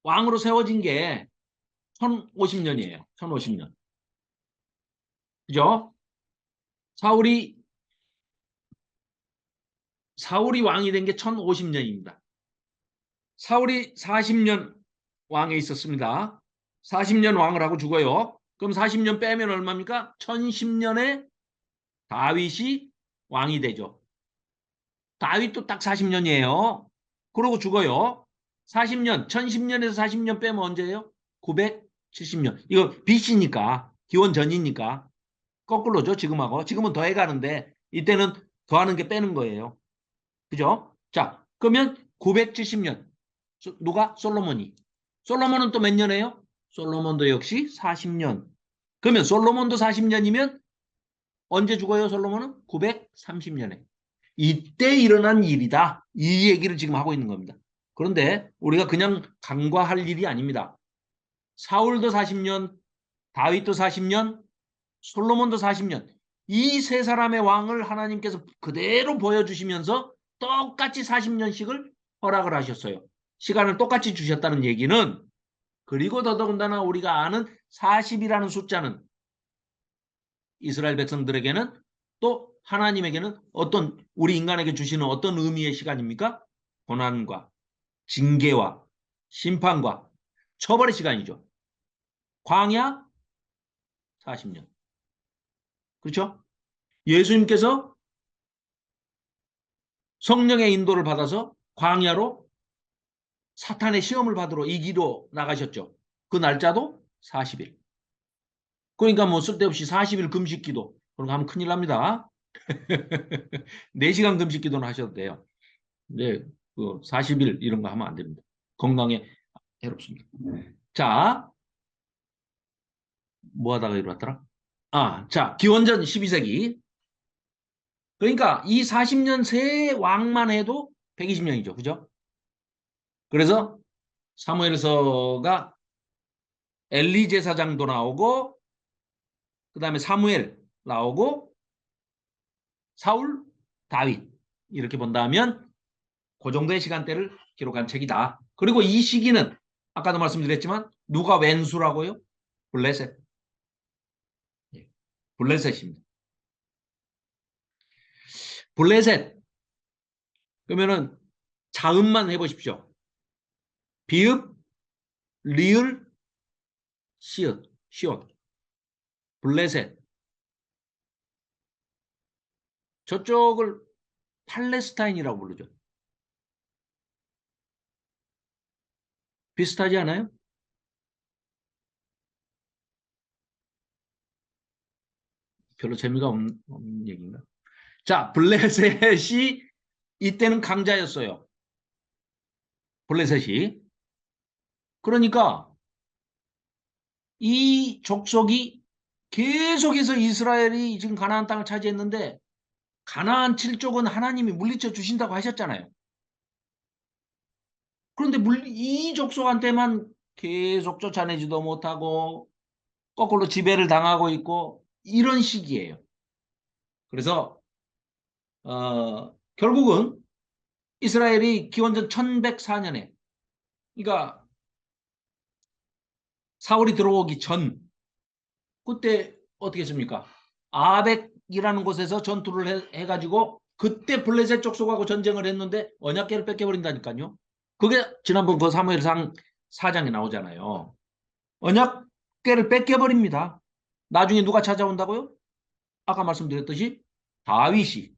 왕으로 세워진 게 1050년이에요. 1050년. 그죠? 사울이 왕이 된 게 1050년입니다. 사울이 40년 왕에 있었습니다. 40년 왕을 하고 죽어요. 그럼 40년 빼면 얼마입니까? 1010년에 다윗이 왕이 되죠. 다윗도 딱 40년이에요. 그러고 죽어요. 40년, 1010년에서 40년 빼면 언제예요? 970년. 이거 BC니까, 기원 전이니까. 거꾸로죠, 지금하고. 지금은 더해가는데, 이때는 더하는 게 빼는 거예요. 그죠? 자, 그러면 970년. 누가? 솔로몬이. 솔로몬은 또 몇 년이에요? 솔로몬도 역시 40년. 그러면 솔로몬도 40년이면 언제 죽어요, 솔로몬은? 930년에. 이때 일어난 일이다. 이 얘기를 지금 하고 있는 겁니다. 그런데 우리가 그냥 간과할 일이 아닙니다. 사울도 40년, 다윗도 40년, 솔로몬도 40년. 이 세 사람의 왕을 하나님께서 그대로 보여주시면서 똑같이 40년씩을 허락을 하셨어요. 시간을 똑같이 주셨다는 얘기는 그리고 더더군다나 우리가 아는 40이라는 숫자는 이스라엘 백성들에게는 또 하나님에게는 어떤 우리 인간에게 주시는 어떤 의미의 시간입니까? 고난과 징계와 심판과 처벌의 시간이죠. 광야 40년. 그렇죠? 예수님께서 성령의 인도를 받아서 광야로 사탄의 시험을 받으러 이기로 나가셨죠. 그 날짜도 40일. 그러니까 뭐 쓸데없이 40일 금식기도 그런 거 하면 큰일 납니다. 4시간 금식기도는 하셔도 돼요. 근데 그 40일 이런 거 하면 안 됩니다. 건강에 해롭습니다. 자, 뭐 하다가 이리 왔더라? 자, 기원전 12세기. 그러니까 이 40년 새 왕만 해도 120년이죠. 그죠? 그래서 사무엘서가 엘리 제사장도 나오고 그 다음에 사무엘 나오고 사울, 다윗 이렇게 본다면 그 정도의 시간대를 기록한 책이다. 그리고 이 시기는 아까도 말씀드렸지만 누가 왼수라고요? 블레셋. 블레셋입니다. 블레셋. 그러면은 자음만 해보십시오. 비읍, 리을, 시읒, 시옷. 블레셋. 저쪽을 팔레스타인이라고 부르죠. 비슷하지 않아요? 별로 재미가 없는 얘기인가? 자, 블레셋이 이때는 강자였어요. 블레셋이. 그러니까 이 족속이 계속해서 이스라엘이 지금 가나안 땅을 차지했는데 가나안 7족은 하나님이 물리쳐 주신다고 하셨잖아요. 그런데 이 족속한테만 계속 쫓아내지도 못하고 거꾸로 지배를 당하고 있고 이런 시기예요. 그래서 결국은 이스라엘이 기원전 1104년에 그러니까 사울이 들어오기 전 그때 어떻게 했습니까? 아벡이라는 곳에서 전투를 해가지고 그때 블레셋 족속하고 전쟁을 했는데 언약궤를 뺏겨버린다니까요. 그게 지난번 그 사무엘상 4장에 나오잖아요. 언약궤를 뺏겨버립니다. 나중에 누가 찾아온다고요? 아까 말씀드렸듯이 다윗이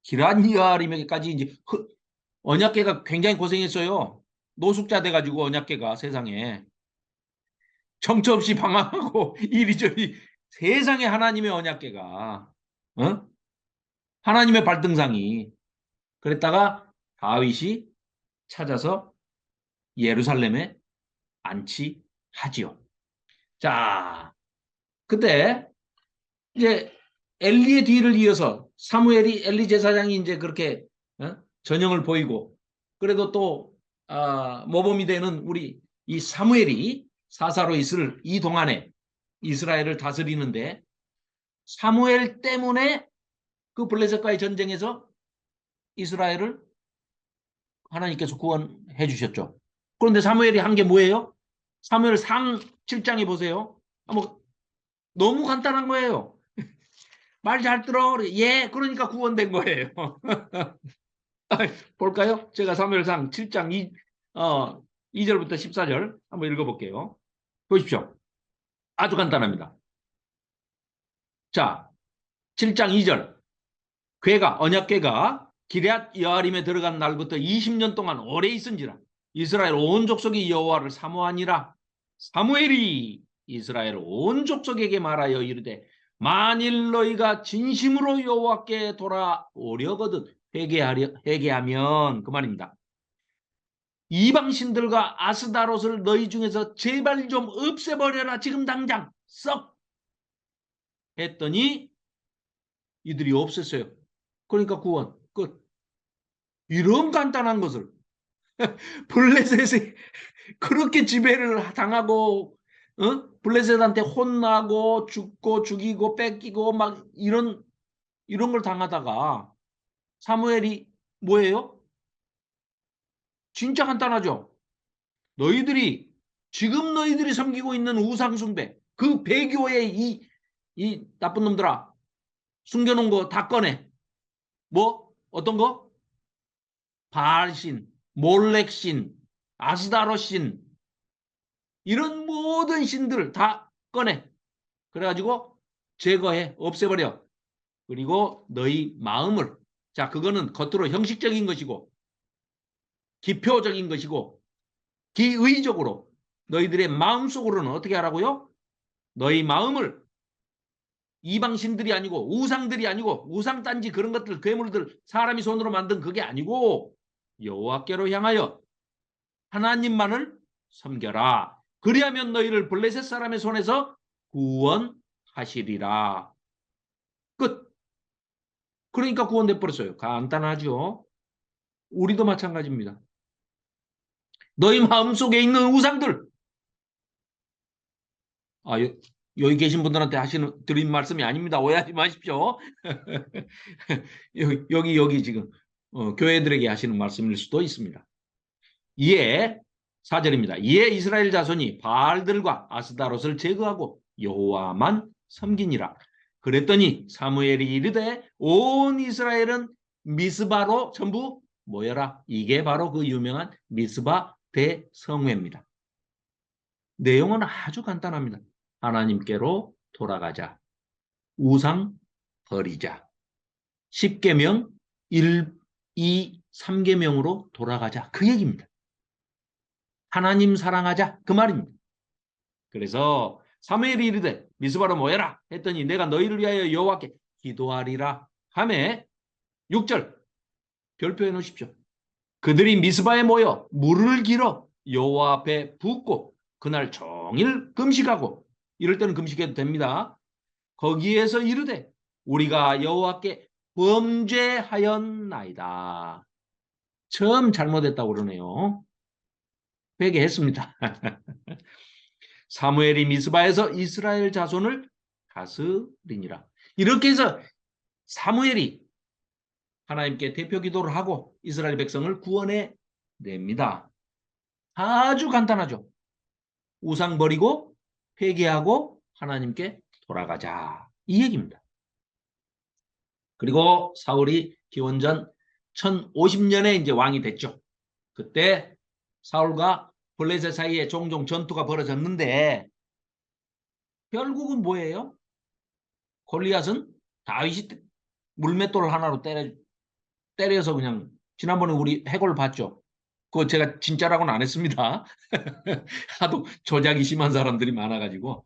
기럇여아림에게까지 이제 언약궤가 굉장히 고생했어요. 노숙자 돼가지고 언약궤가 세상에 정처 없이 방황하고 이리저리 세상에 하나님의 언약궤가 하나님의 발등상이 그랬다가 다윗이 찾아서 예루살렘에 안치하지요. 자, 그때 이제 엘리의 뒤를 이어서 사무엘이 엘리 제사장이 이제 그렇게 전형을 보이고 그래도 또 모범이 되는 우리 이 사무엘이 사사로 있을 이 동안에 이스라엘을 다스리는데 사무엘 때문에 그 블레셋과의 전쟁에서 이스라엘을 하나님께서 구원해 주셨죠. 그런데 사무엘이 한 게 뭐예요? 사무엘 상 7장에 보세요. 너무 간단한 거예요. 말 잘 들어. 예, 그러니까 구원된 거예요. 볼까요? 제가 사무엘상 7장 2절부터 14절 한번 읽어볼게요. 보십시오. 아주 간단합니다. 자, 7장 2절. 언약궤가 기럇여아림에 들어간 날부터 20년 동안 오래 있은지라 이스라엘 온 족속이 여호와를 사모하니라. 사무엘이 이스라엘 온 족속에게 말하여 이르되 만일 너희가 진심으로 여호와께 돌아오려거든 회개하면 그 말입니다. 이방신들과 아스다롯을 너희 중에서 제발 좀 없애버려라. 지금 당장 썩 했더니 이들이 없앴어요. 그러니까 구원 끝. 이런 간단한 것을 블레셋이 그렇게 지배를 당하고 블레셋한테 혼나고 죽고 죽이고 뺏기고 막 이런 걸 당하다가 사무엘이 뭐예요? 진짜 간단하죠. 지금 너희들이 섬기고 있는 우상숭배 그 배교에 이 나쁜 놈들아 숨겨놓은 거 다 꺼내. 어떤 거? 바알신, 몰렉신, 아스다롯신 이런 모든 신들 다 꺼내. 그래가지고 제거해, 없애버려. 그리고 너희 마음을 자 그거는 겉으로 형식적인 것이고 기표적인 것이고 기의적으로 너희들의 마음속으로는 어떻게 하라고요? 너희 마음을 이방신들이 아니고 우상들이 아니고 우상단지 그런 것들 괴물들 사람이 손으로 만든 그게 아니고 여호와께로 향하여 하나님만을 섬겨라. 그리하면 너희를 블레셋 사람의 손에서 구원하시리라. 끝. 그러니까 구원돼 버렸어요. 간단하죠. 우리도 마찬가지입니다. 너희 마음속에 있는 우상들 여기 계신 분들한테 드린 말씀이 아닙니다. 오해하지 마십시오. 여기 지금 교회들에게 하시는 말씀일 수도 있습니다. 이에 4절입니다. 이에 이스라엘 자손이 바알들과 아스다롯을 제거하고 여호와만 섬기니라. 그랬더니 사무엘이 이르되 온 이스라엘은 미스바로 전부 모여라. 이게 바로 그 유명한 미스바 대성회입니다. 내용은 아주 간단합니다. 하나님께로 돌아가자. 우상 버리자. 10계명 1, 2, 3계명으로 돌아가자. 그 얘기입니다. 하나님 사랑하자. 그 말입니다. 그래서 사무엘이 이르되 미스바로 모여라 했더니 내가 너희를 위하여 여호와께 기도하리라 하매 6절 별표해 놓으십시오. 그들이 미스바에 모여 물을 길어 여호와 앞에 붓고 그날 종일 금식하고 이럴 때는 금식해도 됩니다. 거기에서 이르되 우리가 여호와께 범죄하였나이다. 처음 잘못했다고 그러네요. 회개했습니다. 사무엘이 미스바에서 이스라엘 자손을 다스리니라. 이렇게 해서 사무엘이 하나님께 대표 기도를 하고 이스라엘 백성을 구원해 냅니다. 아주 간단하죠. 우상 버리고 회개하고 하나님께 돌아가자. 이 얘기입니다. 그리고 사울이 기원전 1050년에 이제 왕이 됐죠. 그때 사울과 블레셋 사이에 종종 전투가 벌어졌는데 결국은 뭐예요? 골리앗은 다윗이 물맷돌 하나로 때려서 그냥 지난번에 우리 해골 봤죠? 그거 제가 진짜라고는 안 했습니다. 하도 조작이 심한 사람들이 많아가지고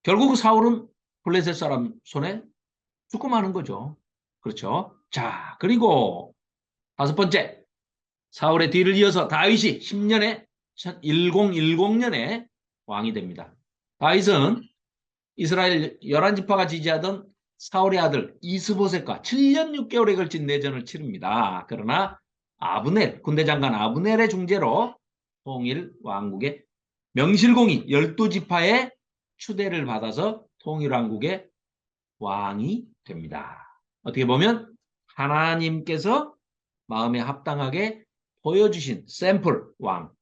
결국 사울은 블레셋 사람 손에 죽고 마는 거죠. 그렇죠? 자, 그리고 5번째, 사울의 뒤를 이어서 다윗이 1010년에 왕이 됩니다. 다윗은 이스라엘 11지파가 지지하던 사울의 아들 이스보셋과 7년 6개월에 걸친 내전을 치릅니다. 그러나 아브넬, 군대장관 아브넬의 중재로 통일 왕국의 명실공히 12지파의 추대를 받아서 통일 왕국의 왕이 됩니다. 어떻게 보면 하나님께서 마음에 합당하게 보여주신 샘플 왕.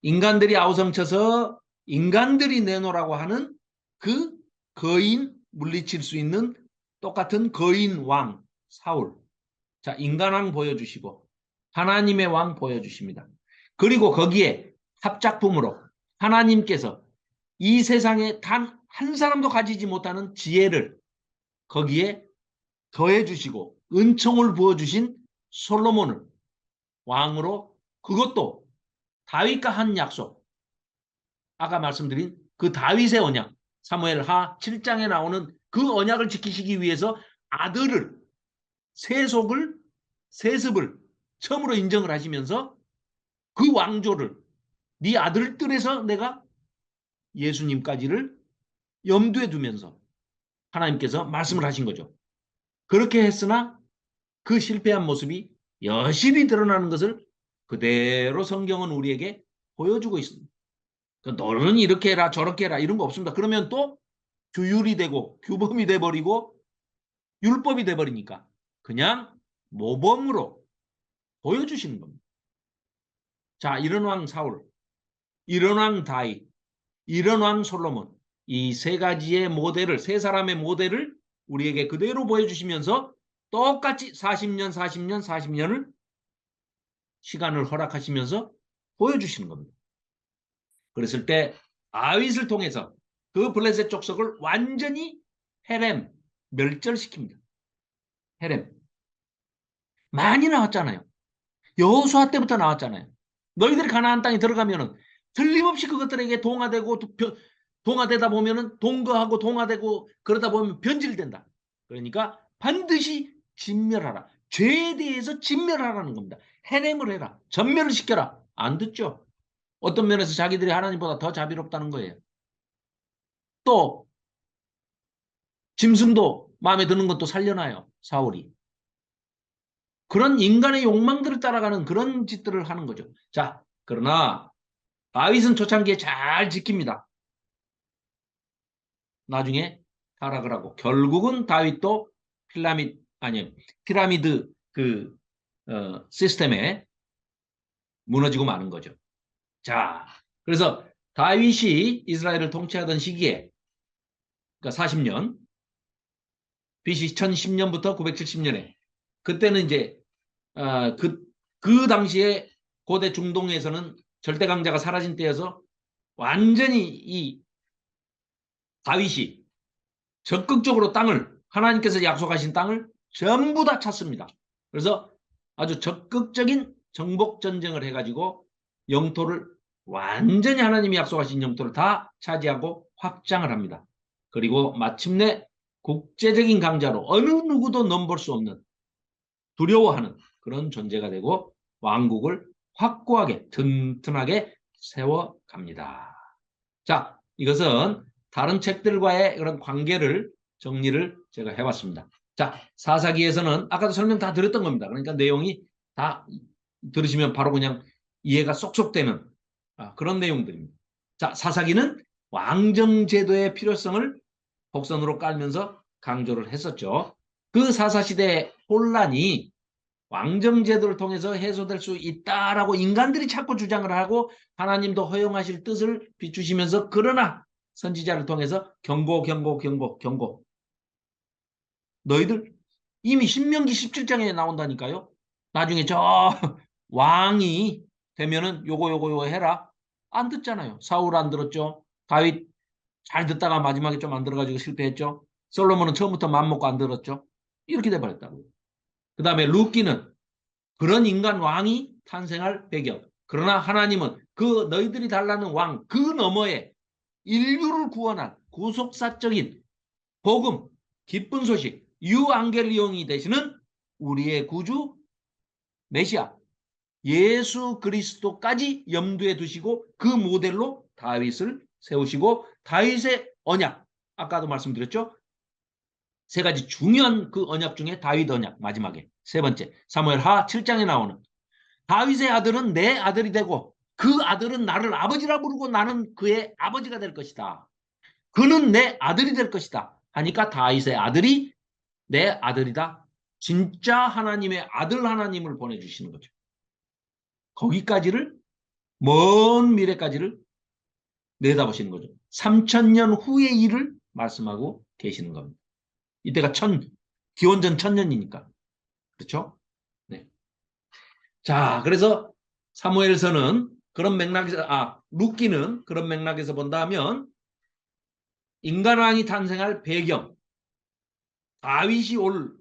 인간들이 아우성쳐서 인간들이 내놓으라고 하는 그 거인 물리칠 수 있는 똑같은 거인 왕 사울. 자, 인간왕 보여주시고 하나님의 왕 보여주십니다. 그리고 거기에 합작품으로 하나님께서 이 세상에 단 한 사람도 가지지 못하는 지혜를 거기에 더해주시고 은총을 부어주신 솔로몬을 왕으로, 그것도 다윗과 한 약속, 아까 말씀드린 그 다윗의 언약, 사무엘하 7장에 나오는 그 언약을 지키시기 위해서 아들을, 세속을, 세습을 처음으로 인정을 하시면서 그 왕조를 네 아들들에서 내가 예수님까지를 염두에 두면서 하나님께서 말씀을 하신 거죠. 그렇게 했으나 그 실패한 모습이 여실히 드러나는 것을 그대로 성경은 우리에게 보여주고 있습니다. 너는 이렇게 해라 저렇게 해라 이런 거 없습니다. 그러면 또 규율이 되고 규범이 돼버리고 율법이 돼버리니까 그냥 모범으로 보여주시는 겁니다. 자, 이런 왕 사울, 이런 왕 다윗, 이런 왕 솔로몬, 이 세 가지의 모델을, 세 사람의 모델을 우리에게 그대로 보여주시면서 똑같이 40년을 시간을 허락하시면서 보여주시는 겁니다. 그랬을 때 다윗을 통해서 그 블레셋 족속을 완전히 헤렘, 멸절시킵니다. 헤렘. 많이 나왔잖아요. 여호수아 때부터 나왔잖아요. 너희들이 가나안 땅에 들어가면은 틀림없이 그것들에게 동화되다 보면은 동거하고 동화되고 그러다 보면 변질된다. 그러니까 반드시 진멸하라. 죄에 대해서 진멸하라는 겁니다. 해냄을 해라. 전멸을 시켜라. 안 듣죠? 어떤 면에서 자기들이 하나님보다 더 자비롭다는 거예요. 또 짐승도 마음에 드는 것도 살려놔요. 사울이. 그런 인간의 욕망들을 따라가는 그런 짓들을 하는 거죠. 자, 그러나 다윗은 초창기에 잘 지킵니다. 나중에 타락을 하고 결국은 다윗도 피라미드 시스템에 무너지고 마는 거죠. 자, 그래서 다윗이 이스라엘을 통치하던 시기에, 그러니까 40년, BC 1010년부터 970년에, 그때는 이제 그 당시에 고대 중동에서는 절대 강자가 사라진 때여서 완전히 이 다윗이 적극적으로 하나님께서 약속하신 땅을 전부 다 찼습니다. 그래서 아주 적극적인 정복 전쟁을 해가지고 영토를 완전히 하나님이 약속하신 영토를 다 차지하고 확장을 합니다. 그리고 마침내 국제적인 강자로 어느 누구도 넘볼 수 없는, 두려워하는 그런 존재가 되고 왕국을 확고하게 튼튼하게 세워갑니다. 자, 이것은 다른 책들과의 그런 관계를 정리를 제가 해봤습니다. 자, 사사기에서는 아까도 설명 다 드렸던 겁니다. 그러니까 내용이 다 들으시면 바로 그냥 이해가 쏙쏙 되는 그런 내용들입니다. 자, 사사기는 왕정제도의 필요성을 복선으로 깔면서 강조를 했었죠. 그 사사시대의 혼란이 왕정제도를 통해서 해소될 수 있다라고 인간들이 자꾸 주장을 하고 하나님도 허용하실 뜻을 비추시면서 그러나 선지자를 통해서 경고. 너희들 이미 신명기 17장에 나온다니까요. 나중에 저 왕이 되면은 요거 해라. 안 듣잖아요. 사울 안 들었죠. 다윗 잘 듣다가 마지막에 좀 안 들어가지고 실패했죠. 솔로몬은 처음부터 맘먹고 안 들었죠. 이렇게 돼버렸다고요. 그 다음에 룻기는 그런 인간 왕이 탄생할 배경. 그러나 하나님은 그 너희들이 달라는 왕 그 너머에 인류를 구원한 구속사적인 복음, 기쁜 소식, 유앙겔리온이 되시는 우리의 구주 메시아 예수 그리스도까지 염두에 두시고 그 모델로 다윗을 세우시고 다윗의 언약, 아까도 말씀드렸죠. 세 가지 중요한 그 언약 중에 다윗 언약 마지막에 세 번째 사무엘하 7장에 나오는 다윗의 아들은 내 아들이 되고 그 아들은 나를 아버지라 부르고 나는 그의 아버지가 될 것이다. 그는 내 아들이 될 것이다. 하니까 다윗의 아들이 내 아들이다. 진짜 하나님의 아들 하나님을 보내주시는 거죠. 거기까지를 먼 미래까지를 내다보시는 거죠. 3000년 후의 일을 말씀하고 계시는 겁니다. 이때가 기원전 1000년이니까. 그렇죠? 네. 자, 그래서 사무엘서는 그런 맥락에서, 룻기는 그런 맥락에서 본다면 인간왕이 탄생할 배경, 다윗이 올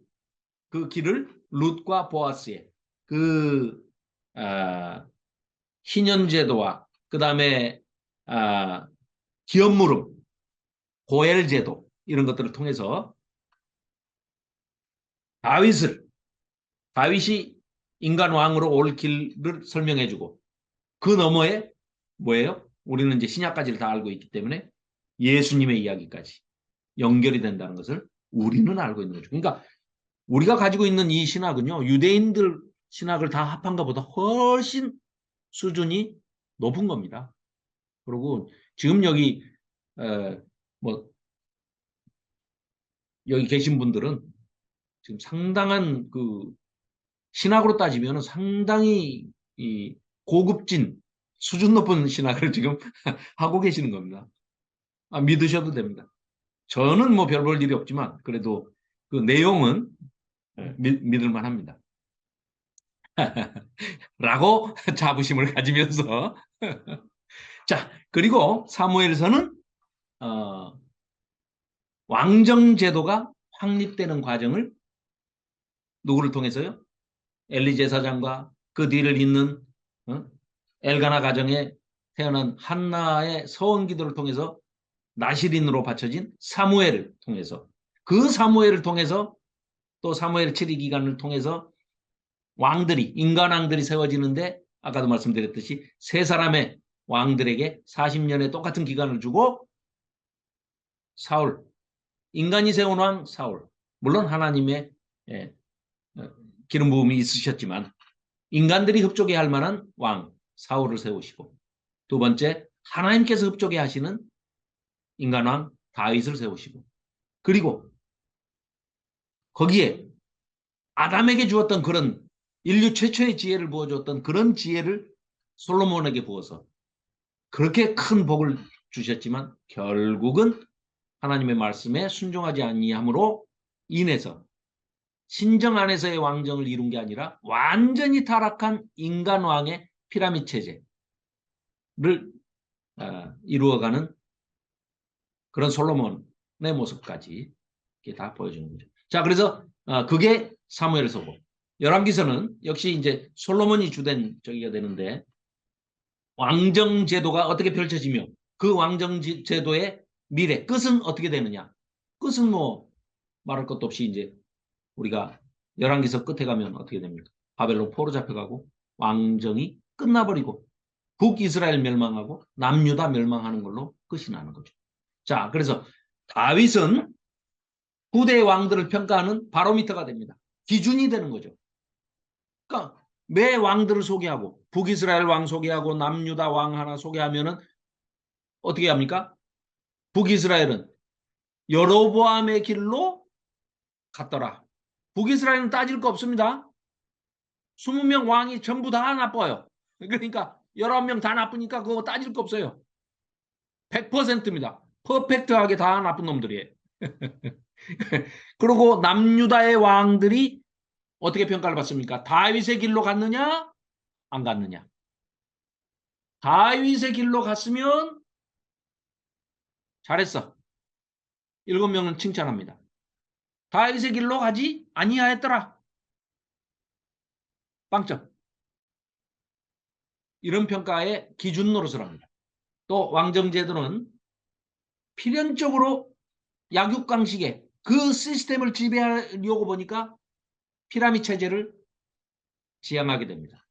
그 길을 룻과 보아스의 그 희년제도와 그 다음에 기업무름, 고엘제도 이런 것들을 통해서 다윗이 인간왕으로 올 길을 설명해주고 그 너머에 뭐예요? 우리는 이제 신약까지를 다 알고 있기 때문에 예수님의 이야기까지 연결이 된다는 것을 우리는 알고 있는 거죠. 그러니까 우리가 가지고 있는 이 신학은요, 유대인들 신학을 다 합한 것보다 훨씬 수준이 높은 겁니다. 그리고 지금 여기 여기 계신 분들은 지금 상당한 그 신학으로 따지면 상당히 이 고급진 수준 높은 신학을 지금 하고 계시는 겁니다. 믿으셔도 됩니다. 저는 뭐 별 볼 일이 없지만 그래도 그 내용은 믿을만 합니다. 라고 자부심을 가지면서 자, 그리고 사무엘서는 왕정제도가 확립되는 과정을 누구를 통해서요? 엘리 제사장과 그 뒤를 잇는 엘가나 가정에 태어난 한나의 서원기도를 통해서 나시린으로 바쳐진 사무엘을 통해서 그 사무엘을 통해서 또 사무엘 7위 기간을 통해서 왕들이 인간왕들이 세워지는데 아까도 말씀드렸듯이 세 사람의 왕들에게 40년의 똑같은 기간을 주고 사울 인간이 세운 왕 사울 물론 하나님의 기름 부음이 있으셨지만 인간들이 흡족해 할 만한 왕 사울을 세우시고 두 번째 하나님께서 흡족해 하시는 인간왕 다윗을 세우시고 그리고 거기에 아담에게 주었던 그런 인류 최초의 지혜를 부어줬던 그런 지혜를 솔로몬에게 부어서 그렇게 큰 복을 주셨지만 결국은 하나님의 말씀에 순종하지 아니함으로 인해서 신정 안에서의 왕정을 이룬 게 아니라 완전히 타락한 인간왕의 피라미드 체제를 이루어가는 그런 솔로몬의 모습까지 이게 다 보여주는 거죠. 자, 그래서 그게 사무엘서고 열왕기서는 역시 이제 솔로몬이 주된 저기가 되는데 왕정 제도가 어떻게 펼쳐지며 그 왕정 제도의 미래 끝은 어떻게 되느냐? 끝은 뭐 말할 것도 없이 이제 우리가 열왕기서 끝에 가면 어떻게 됩니까? 바벨론 포로 잡혀가고 왕정이 끝나버리고 북이스라엘 멸망하고 남유다 멸망하는 걸로 끝이 나는 거죠. 자, 그래서 다윗은 후대 왕들을 평가하는 바로미터가 됩니다. 기준이 되는 거죠. 그러니까 매 왕들을 소개하고 북이스라엘 왕 소개하고 남유다 왕 하나 소개하면은 어떻게 합니까? 북이스라엘은 여로보암의 길로 갔더라. 북이스라엘은 따질 거 없습니다. 20명 왕이 전부 다 나빠요. 그러니까 19명 다 나쁘니까 그거 따질 거 없어요. 100%입니다. 퍼펙트하게 다 나쁜 놈들이에요. 그리고 남유다의 왕들이 어떻게 평가를 받습니까? 다윗의 길로 갔느냐? 안 갔느냐? 다윗의 길로 갔으면 잘했어. 7명은 칭찬합니다. 다윗의 길로 가지 아니하였더라. 빵점. 이런 평가의 기준 노릇을 합니다. 또 왕정제도는 필연적으로 약육강식의 그 시스템을 지배하려고 보니까 피라미드 체제를 지향하게 됩니다.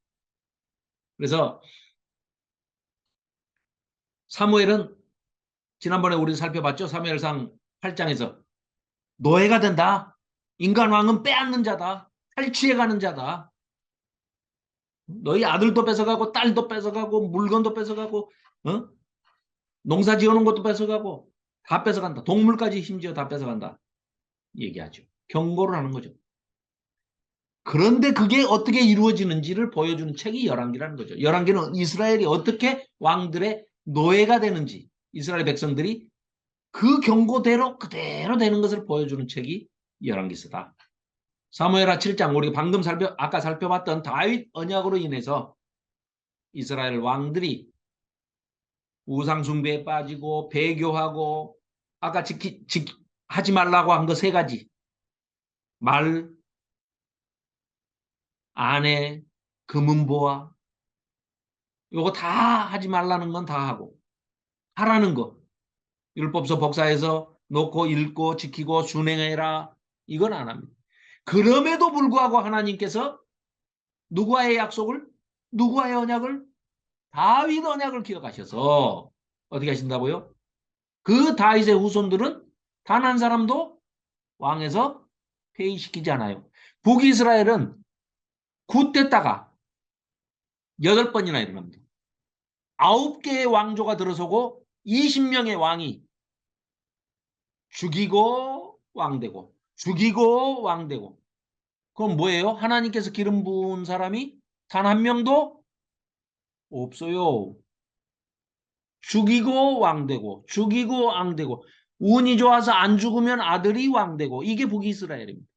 그래서 사무엘은 지난번에 우리 살펴봤죠. 사무엘상 8장에서 노예가 된다. 인간 왕은 빼앗는 자다. 탈취해가는 자다. 너희 아들도 뺏어가고 딸도 뺏어가고 물건도 뺏어가고 농사 지어놓은 것도 뺏어가고 다 뺏어간다. 동물까지 심지어 다 뺏어간다. 얘기하죠. 경고를 하는 거죠. 그런데 그게 어떻게 이루어지는지를 보여주는 책이 열왕기라는 거죠. 열왕기는 이스라엘이 어떻게 왕들의 노예가 되는지, 이스라엘 백성들이 그 경고대로 그대로 되는 것을 보여주는 책이 열왕기서다. 사무엘하 7장 우리가 방금 아까 살펴봤던 다윗 언약으로 인해서 이스라엘 왕들이 우상 숭배에 빠지고 배교하고 아까 하지 말라고 한 거 3가지. 말, 아내, 금은보화 요거 다 하지 말라는 건 다 하고 하라는 거 율법서 복사해서 놓고 읽고 지키고 순행해라 이건 안 합니다. 그럼에도 불구하고 하나님께서 누구와의 약속을 누구와의 언약을 다윗 언약을 기억하셔서 어떻게 하신다고요? 그 다윗의 후손들은 단 한 사람도 왕에서 폐위시키지 않아요. 북이스라엘은 굿됐다가 8번이나 일어납니다. 9개의 왕조가 들어서고 20명의 왕이 죽이고 왕되고 죽이고 왕되고 그럼 뭐예요? 하나님께서 기름 부은 사람이 단 한 명도 없어요. 죽이고 왕되고 죽이고 왕되고 운이 좋아서 안 죽으면 아들이 왕되고 이게 북이스라엘입니다.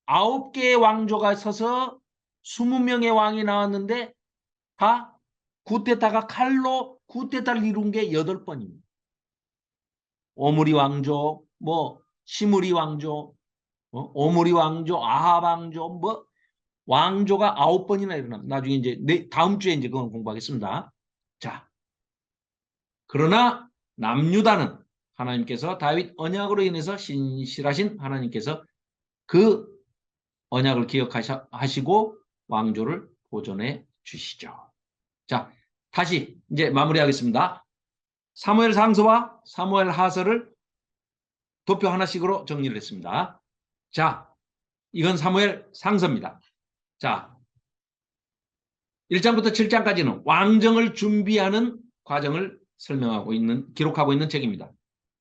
9개의 왕조가 서서 20명의 왕이 나왔는데 다 구테타가 칼로 구테타를 이룬 게 8번입니다. 오므리 왕조, 시므리 왕조, 오므리 왕조, 아합 왕조, 왕조가 9번이나 일어납니다. 나중에 이제 다음 주에 이제 그건 공부하겠습니다. 자, 그러나 남유다는 하나님께서 다윗 언약으로 인해서 신실하신 하나님께서 그 언약을 기억하시고 왕조를 보존해 주시죠. 자, 다시 이제 마무리하겠습니다. 사무엘 상서와 사무엘 하서를 도표 하나씩으로 정리를 했습니다. 자, 이건 사무엘 상서입니다. 자, 1장부터 7장까지는 왕정을 준비하는 과정을 설명하고 있는, 기록하고 있는 책입니다.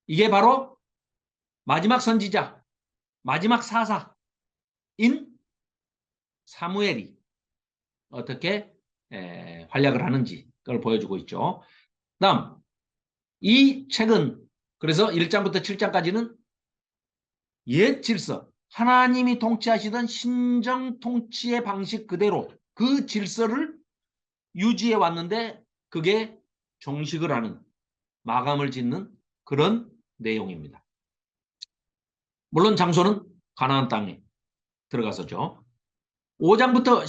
이게 바로 마지막 선지자, 마지막 사사인 사무엘이 어떻게 활약을 하는지 그걸 보여주고 있죠. 다음, 이 책은 그래서 1장부터 7장까지는 옛 질서, 하나님이 통치하시던 신정 통치의 방식 그대로 그 질서를 유지해 왔는데 그게 종식을 하는, 마감을 짓는 그런 내용입니다. 물론 장소는 가나안 땅에 들어가서죠. 8장부터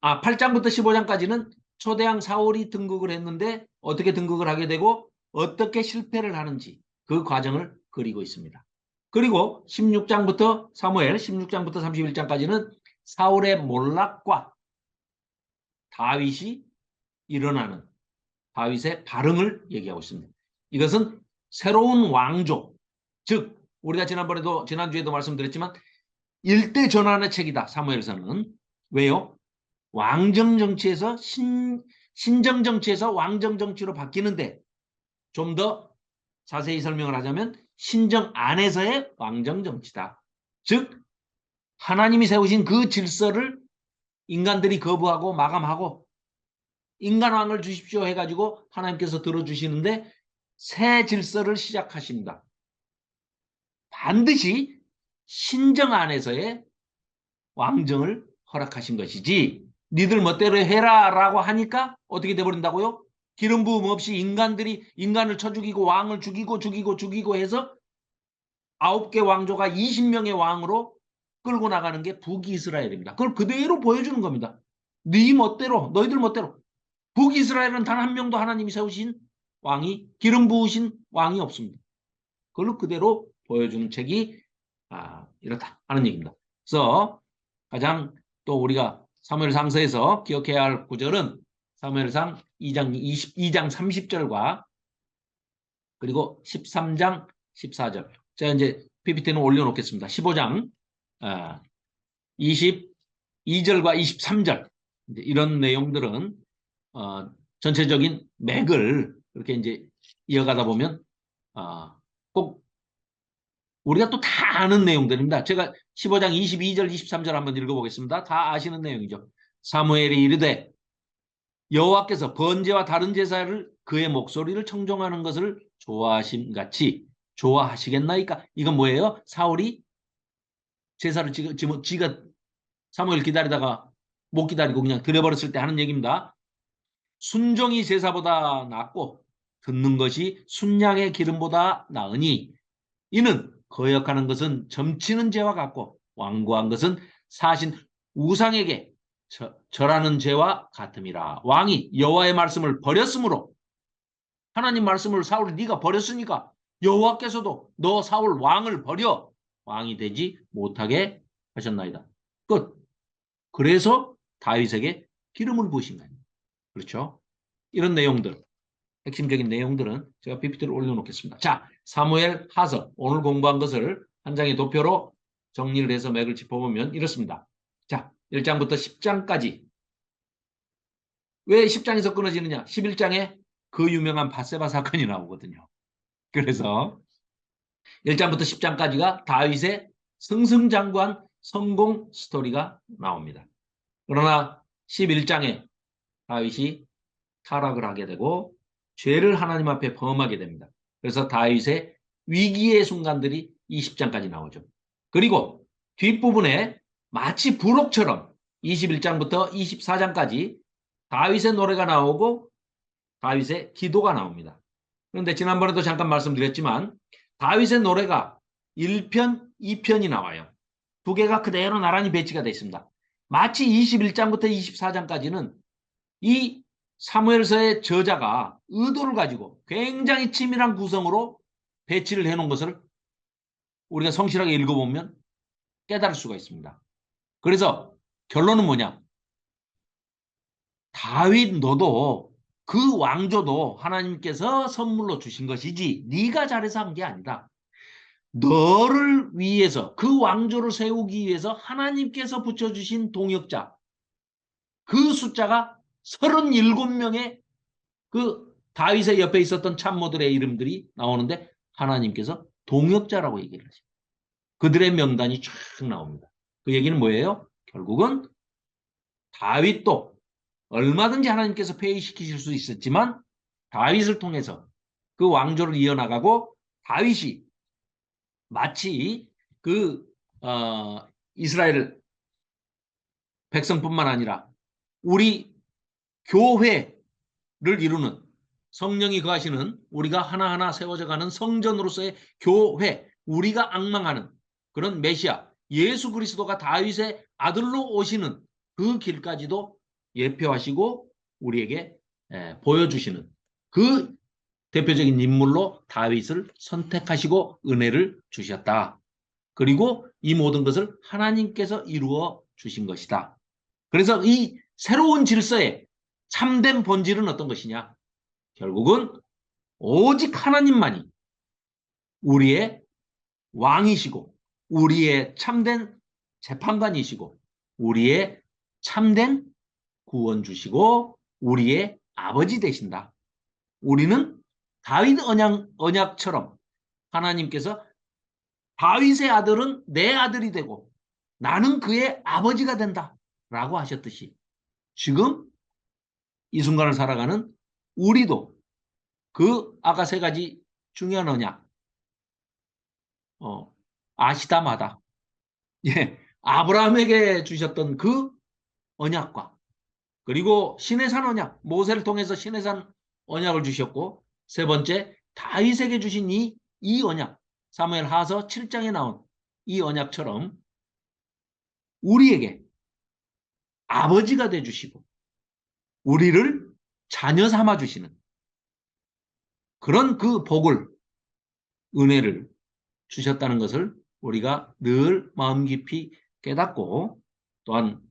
15장까지는 초대왕 사울이 등극을 했는데 어떻게 등극을 하게 되고 어떻게 실패를 하는지 그 과정을 그리고 있습니다. 그리고 16장부터 31장까지는 사울의 몰락과 다윗이 일어나는 다윗의 발흥을 얘기하고 있습니다. 이것은 새로운 왕조, 즉 우리가 지난주에도 말씀드렸지만 일대 전환의 책이다. 사무엘서는. 왜요? 왕정 정치에서 신정 정치에서 왕정 정치로 바뀌는데, 좀 더 자세히 설명을 하자면 신정 안에서의 왕정 정치다. 즉 하나님이 세우신 그 질서를 인간들이 거부하고 마감하고 인간 왕을 주십시오 해가지고 하나님께서 들어주시는데 새 질서를 시작하십니다. 반드시 신정 안에서의 왕정을 허락하신 것이지, 니들 멋대로 해라 라고 하니까 어떻게 돼버린다고요? 기름 부음 없이 인간을 쳐 죽이고 왕을 죽이고 해서 9개 왕조가 20명의 왕으로 끌고 나가는 게 북이스라엘입니다. 그걸 그대로 보여주는 겁니다. 네 멋대로, 너희들 멋대로. 북이스라엘은 단 한 명도 하나님이 세우신 왕이, 기름 부으신 왕이 없습니다. 그걸로 그대로 보여주는 책이 이렇다 하는 얘기입니다. 그래서 가장 또 우리가 사무엘상서에서 기억해야 할 구절은 사무엘상 2장 30절과 그리고 13장 14절. 제가 이제 PPT는 올려놓겠습니다. 15장 22절과 23절. 이런 내용들은 전체적인 맥을 이렇게 이제 이어가다 보면 꼭 우리가 또 다 아는 내용들입니다. 제가 15장 22절, 23절 한번 읽어보겠습니다. 다 아시는 내용이죠. 사무엘이 이르되 여호와께서 번제와 다른 제사를 그의 목소리를 청종하는 것을 좋아하심같이 좋아하시겠나이까? 이건 뭐예요? 사울이 제사를 지가 사무엘 기다리다가 못 기다리고 그냥 드려버렸을 때 하는 얘기입니다. 순종이 제사보다 낫고 듣는 것이 순양의 기름보다 나으니 이는 거역하는 것은 점치는 죄와 같고 완고한 것은 사신 우상에게 절하는 죄와 같음이라. 왕이 여호와의 말씀을 버렸으므로, 하나님 말씀을 사울이 네가 버렸으니까 여호와께서도 너 사울 왕을 버려 왕이 되지 못하게 하셨나이다. 끝. 그래서 다윗에게 기름을 부으신 거예요. 그렇죠? 이런 내용들, 핵심적인 내용들은 제가 PPT를 올려놓겠습니다. 자, 사무엘 하서, 오늘 공부한 것을 한 장의 도표로 정리를 해서 맥을 짚어보면 이렇습니다. 자, 1장부터 10장까지. 왜 10장에서 끊어지느냐? 11장에 그 유명한 밧세바 사건이 나오거든요. 그래서 1장부터 10장까지가 다윗의 승승장구한 성공 스토리가 나옵니다. 그러나 11장에 다윗이 타락을 하게 되고 죄를 하나님 앞에 범하게 됩니다. 그래서 다윗의 위기의 순간들이 20장까지 나오죠. 그리고 뒷부분에 마치 부록처럼 21장부터 24장까지 다윗의 노래가 나오고 다윗의 기도가 나옵니다. 그런데 지난번에도 잠깐 말씀드렸지만 다윗의 노래가 1편, 2편이 나와요. 두 개가 그대로 나란히 배치가 되어 있습니다. 마치 21장부터 24장까지는 이 사무엘서의 저자가 의도를 가지고 굉장히 치밀한 구성으로 배치를 해놓은 것을 우리가 성실하게 읽어보면 깨달을 수가 있습니다. 그래서 결론은 뭐냐? 다윗 너도 그 왕조도 하나님께서 선물로 주신 것이지 네가 잘해서 한 게 아니다. 너를 위해서 그 왕조를 세우기 위해서 하나님께서 붙여주신 동역자, 그 숫자가 37명의 그 다윗의 옆에 있었던 참모들의 이름들이 나오는데 하나님께서 동역자라고 얘기를 하죠. 그들의 명단이 쫙 나옵니다. 그 얘기는 뭐예요? 결국은 다윗도 얼마든지 하나님께서 폐위시키실 수 있었지만 다윗을 통해서 그 왕조를 이어나가고 다윗이 마치 그 이스라엘 백성뿐만 아니라 우리 교회를 이루는 성령이 거하시는 우리가 하나하나 세워져가는 성전으로서의 교회, 우리가 앙망하는 그런 메시아 예수 그리스도가 다윗의 아들로 오시는 그 길까지도 예표하시고 우리에게 보여주시는 그 대표적인 인물로 다윗을 선택하시고 은혜를 주셨다. 그리고 이 모든 것을 하나님께서 이루어 주신 것이다. 그래서 이 새로운 질서에 참된 본질은 어떤 것이냐? 결국은 오직 하나님만이 우리의 왕이시고 우리의 참된 재판관이시고 우리의 참된 구원주시고 우리의 아버지 되신다. 우리는 다윗 언약처럼 하나님께서 다윗의 아들은 내 아들이 되고 나는 그의 아버지가 된다 라고 하셨듯이 지금 이 순간을 살아가는 우리도 그 아까 세 가지 중요한 언약 아시다마다 예, 아브라함에게 주셨던 그 언약과 그리고 시내산 언약 모세를 통해서 시내산 언약을 주셨고 세 번째 다윗에게 주신 이 언약 사무엘 하서 7장에 나온 이 언약처럼 우리에게 아버지가 되주시고 우리를 자녀 삼아 주시는 그런 그 복을 은혜를 주셨다는 것을 우리가 늘 마음 깊이 깨닫고 또한